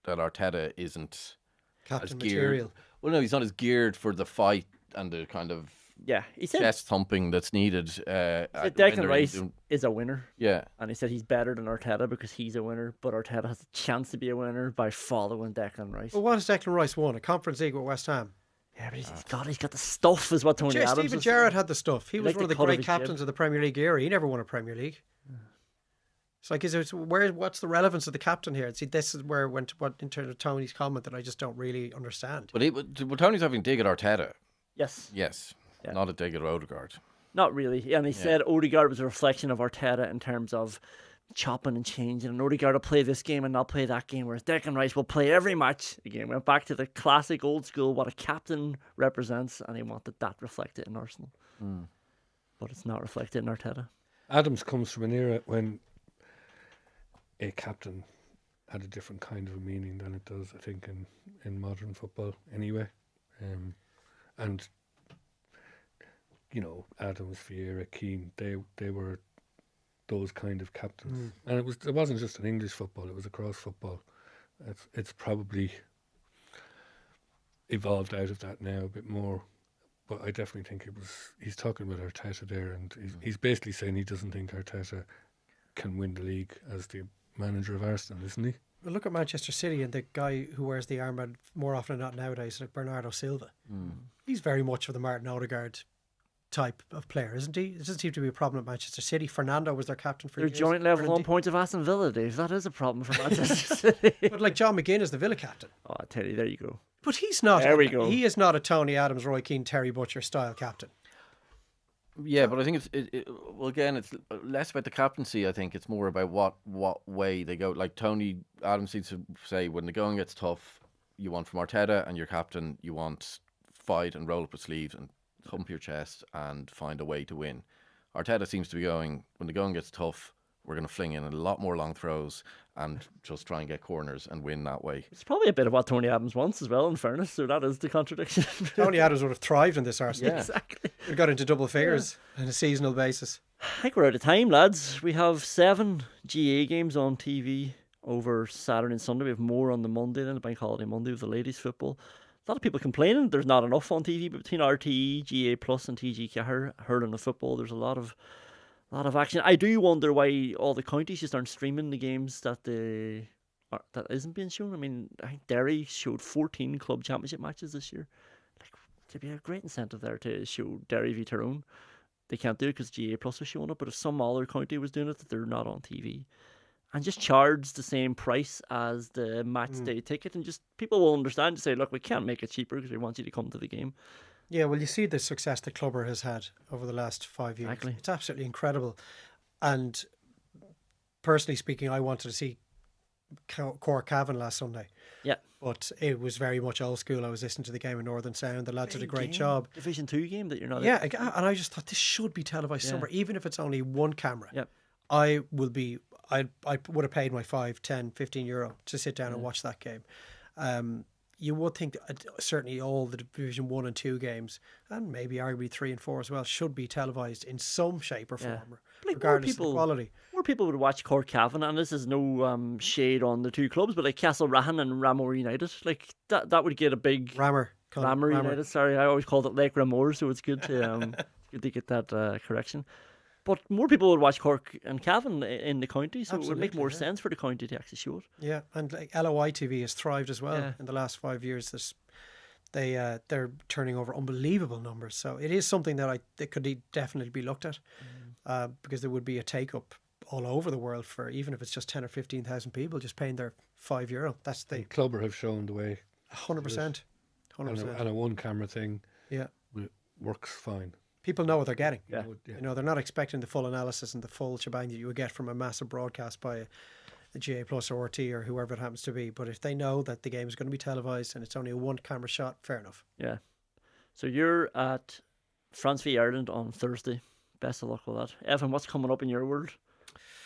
Arteta isn't
Captain
as geared.
material.
Well, no, he's not as geared for the fight and the kind of
he said
chest thumping that's needed.
Declan Rice is a winner.
Yeah.
And he said he's better than Arteta because he's a winner, but Arteta has a chance to be a winner by following Declan Rice.
Well, what has Declan Rice won? A Conference League with West Ham?
Yeah, but he's got the stuff, is what Tony Adams
Steven
is
Gerrard
saying.
had the stuff. He was
like
one of
the
the
cut of
great
his
captains of the Premier League era. He never won a Premier League. It's like, what's the relevance of the captain here? See, this is where in terms of Tony's comment that I just don't really understand.
But Tony's having a dig at Arteta.
Yes. Yeah.
Not a dig at Odegaard.
Not really. And he said Odegaard was a reflection of Arteta in terms of chopping and changing. And Odegaard will play this game and not play that game, whereas Declan Rice will play every match. Again, went back to the classic old school, what a captain represents, and he wanted that reflected in Arsenal. But it's not reflected in Arteta.
Adams comes from an era when a captain had a different kind of a meaning than it does, I think, in modern football anyway. And you know, Adams, Vieira, Keane, they were those kind of captains. And it wasn't just in English football, it was across football. It's probably evolved out of that now a bit more. But I definitely think he's talking about Arteta there, and he's basically saying he doesn't think Arteta can win the league as the manager of Arsenal, isn't he?
Well, look at Manchester City and the guy who wears the armband more often than not nowadays, like Bernardo Silva. He's very much of the Martin Odegaard type of player, isn't he? It doesn't seem to be a problem at Manchester City. Fernando was their captain for
They're
years.
joint level on points of Aston Villa, Dave. That is a problem for Manchester City.
But like John McGinn is the Villa captain.
Oh, I tell you, there you go.
But he's not.
There we go.
He is not a Tony Adams, Roy Keane, Terry Butcher style captain.
Yeah, but I think well, again, it's less about the captaincy. I think it's more about what way they go. Like Tony Adams seems to say, when the going gets tough, you want from Arteta and your captain, you want fight and roll up your sleeves and thump your chest and find a way to win. Arteta seems to be going, when the going gets tough, we're going to fling in a lot more long throws and just try and get corners and win that way.
It's probably a bit of what Tony Adams wants as well, in fairness, so that is the contradiction.
Tony Adams would have thrived in this Arsenal.
Yeah.
Exactly.
We got into double figures on a seasonal basis.
I think we're out of time, lads. We have 7 GA games on TV over Saturday and Sunday. We have more on the Monday, then the Bank Holiday Monday with the ladies' football. A lot of people complaining there's not enough on TV, but between RTE, GA Plus and TG hurling the football, there's a lot of action. I do wonder why all the counties just aren't streaming the games that isn't being shown. I mean, I think Derry showed 14 club championship matches this year. Like, there'd be a great incentive there to show Derry v Tyrone. They can't do it because GA Plus is showing up, but if some other county was doing it, that they're not on TV. and just charge the same price as the match day ticket, and just people will understand to say, look, we can't make it cheaper because we want you to come to the game.
Yeah, well, you see the success that Clubber has had over the last 5 years.
Exactly.
It's absolutely incredible. And personally speaking, I wanted to see Cork Cavan last Sunday.
Yeah.
But it was very much old school. I was listening to the game in Northern Sound. The lads did a great job.
Division 2 game that you're not
Yeah, and I just thought this should be televised somewhere, even if it's only one camera.
Yep.
I would have paid my 5, 10, 15 euro to sit down and watch that game. You would think that certainly all the Division 1 and 2 games, and maybe arguably 3 and 4 as well, should be televised in some shape or form, regardless of the quality.
More people would watch Cork Cavan, and this is no shade on the two clubs, but like Castlerahan and Ramor United, like that would get a big...
Ramor
United, sorry. I always called it Lake Ramor, so it's good to good to get that correction. But more people would watch Cork and Cavan in the county, so it would make more sense for the county to actually show it. Yeah,
and like LOI TV has thrived as well in the last 5 years. They're turning over unbelievable numbers, so it is something that that could definitely be looked at, because there would be a take up all over the world for, even if it's just 10 or 15,000 people just paying their €5. That's the
Clubber have shown the way.
100%, 100%,
and a one camera thing.
Yeah,
works fine.
People know what they're getting.
Yeah.
You know, they're not expecting the full analysis and the full shebang that you would get from a massive broadcast by a GA Plus or RT or whoever it happens to be. But if they know that the game is going to be televised and it's only a one camera shot, fair enough.
Yeah. So you're at France v Ireland on Thursday. Best of luck with that. Evan, what's coming up in your world?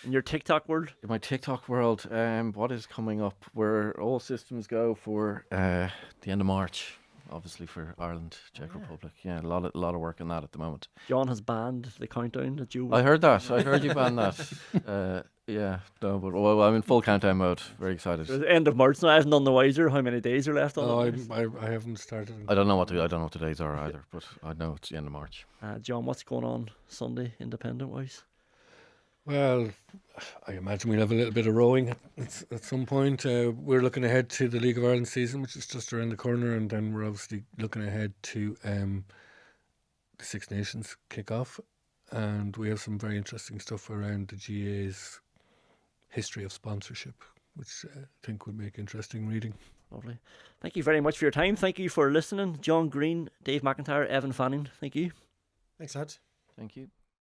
In your TikTok world?
In my TikTok world, what is coming up? Where all systems go for the end of March. Obviously for Ireland, Czech Republic. Yeah, a lot of work on that at the moment.
John has banned the countdown that you...
I heard that. I heard you ban that. Yeah, no, but well, I'm in full countdown mode. Very excited.
It's the end of March now. I haven't done the wiser how many days are left on it.
I haven't started.
I don't know what the days are either, but I know it's the end of March.
John, what's going on Sunday, independent wise?
Well, I imagine we'll have a little bit of rowing at some point. We're looking ahead to the League of Ireland season, which is just around the corner, and then we're obviously looking ahead to the Six Nations kick-off. And we have some very interesting stuff around the GA's history of sponsorship, which I think would make interesting reading.
Lovely. Thank you very much for your time. Thank you for listening. John Green, Dave McIntyre, Evan Fanning. Thank you.
Thanks, lads.
Thank you.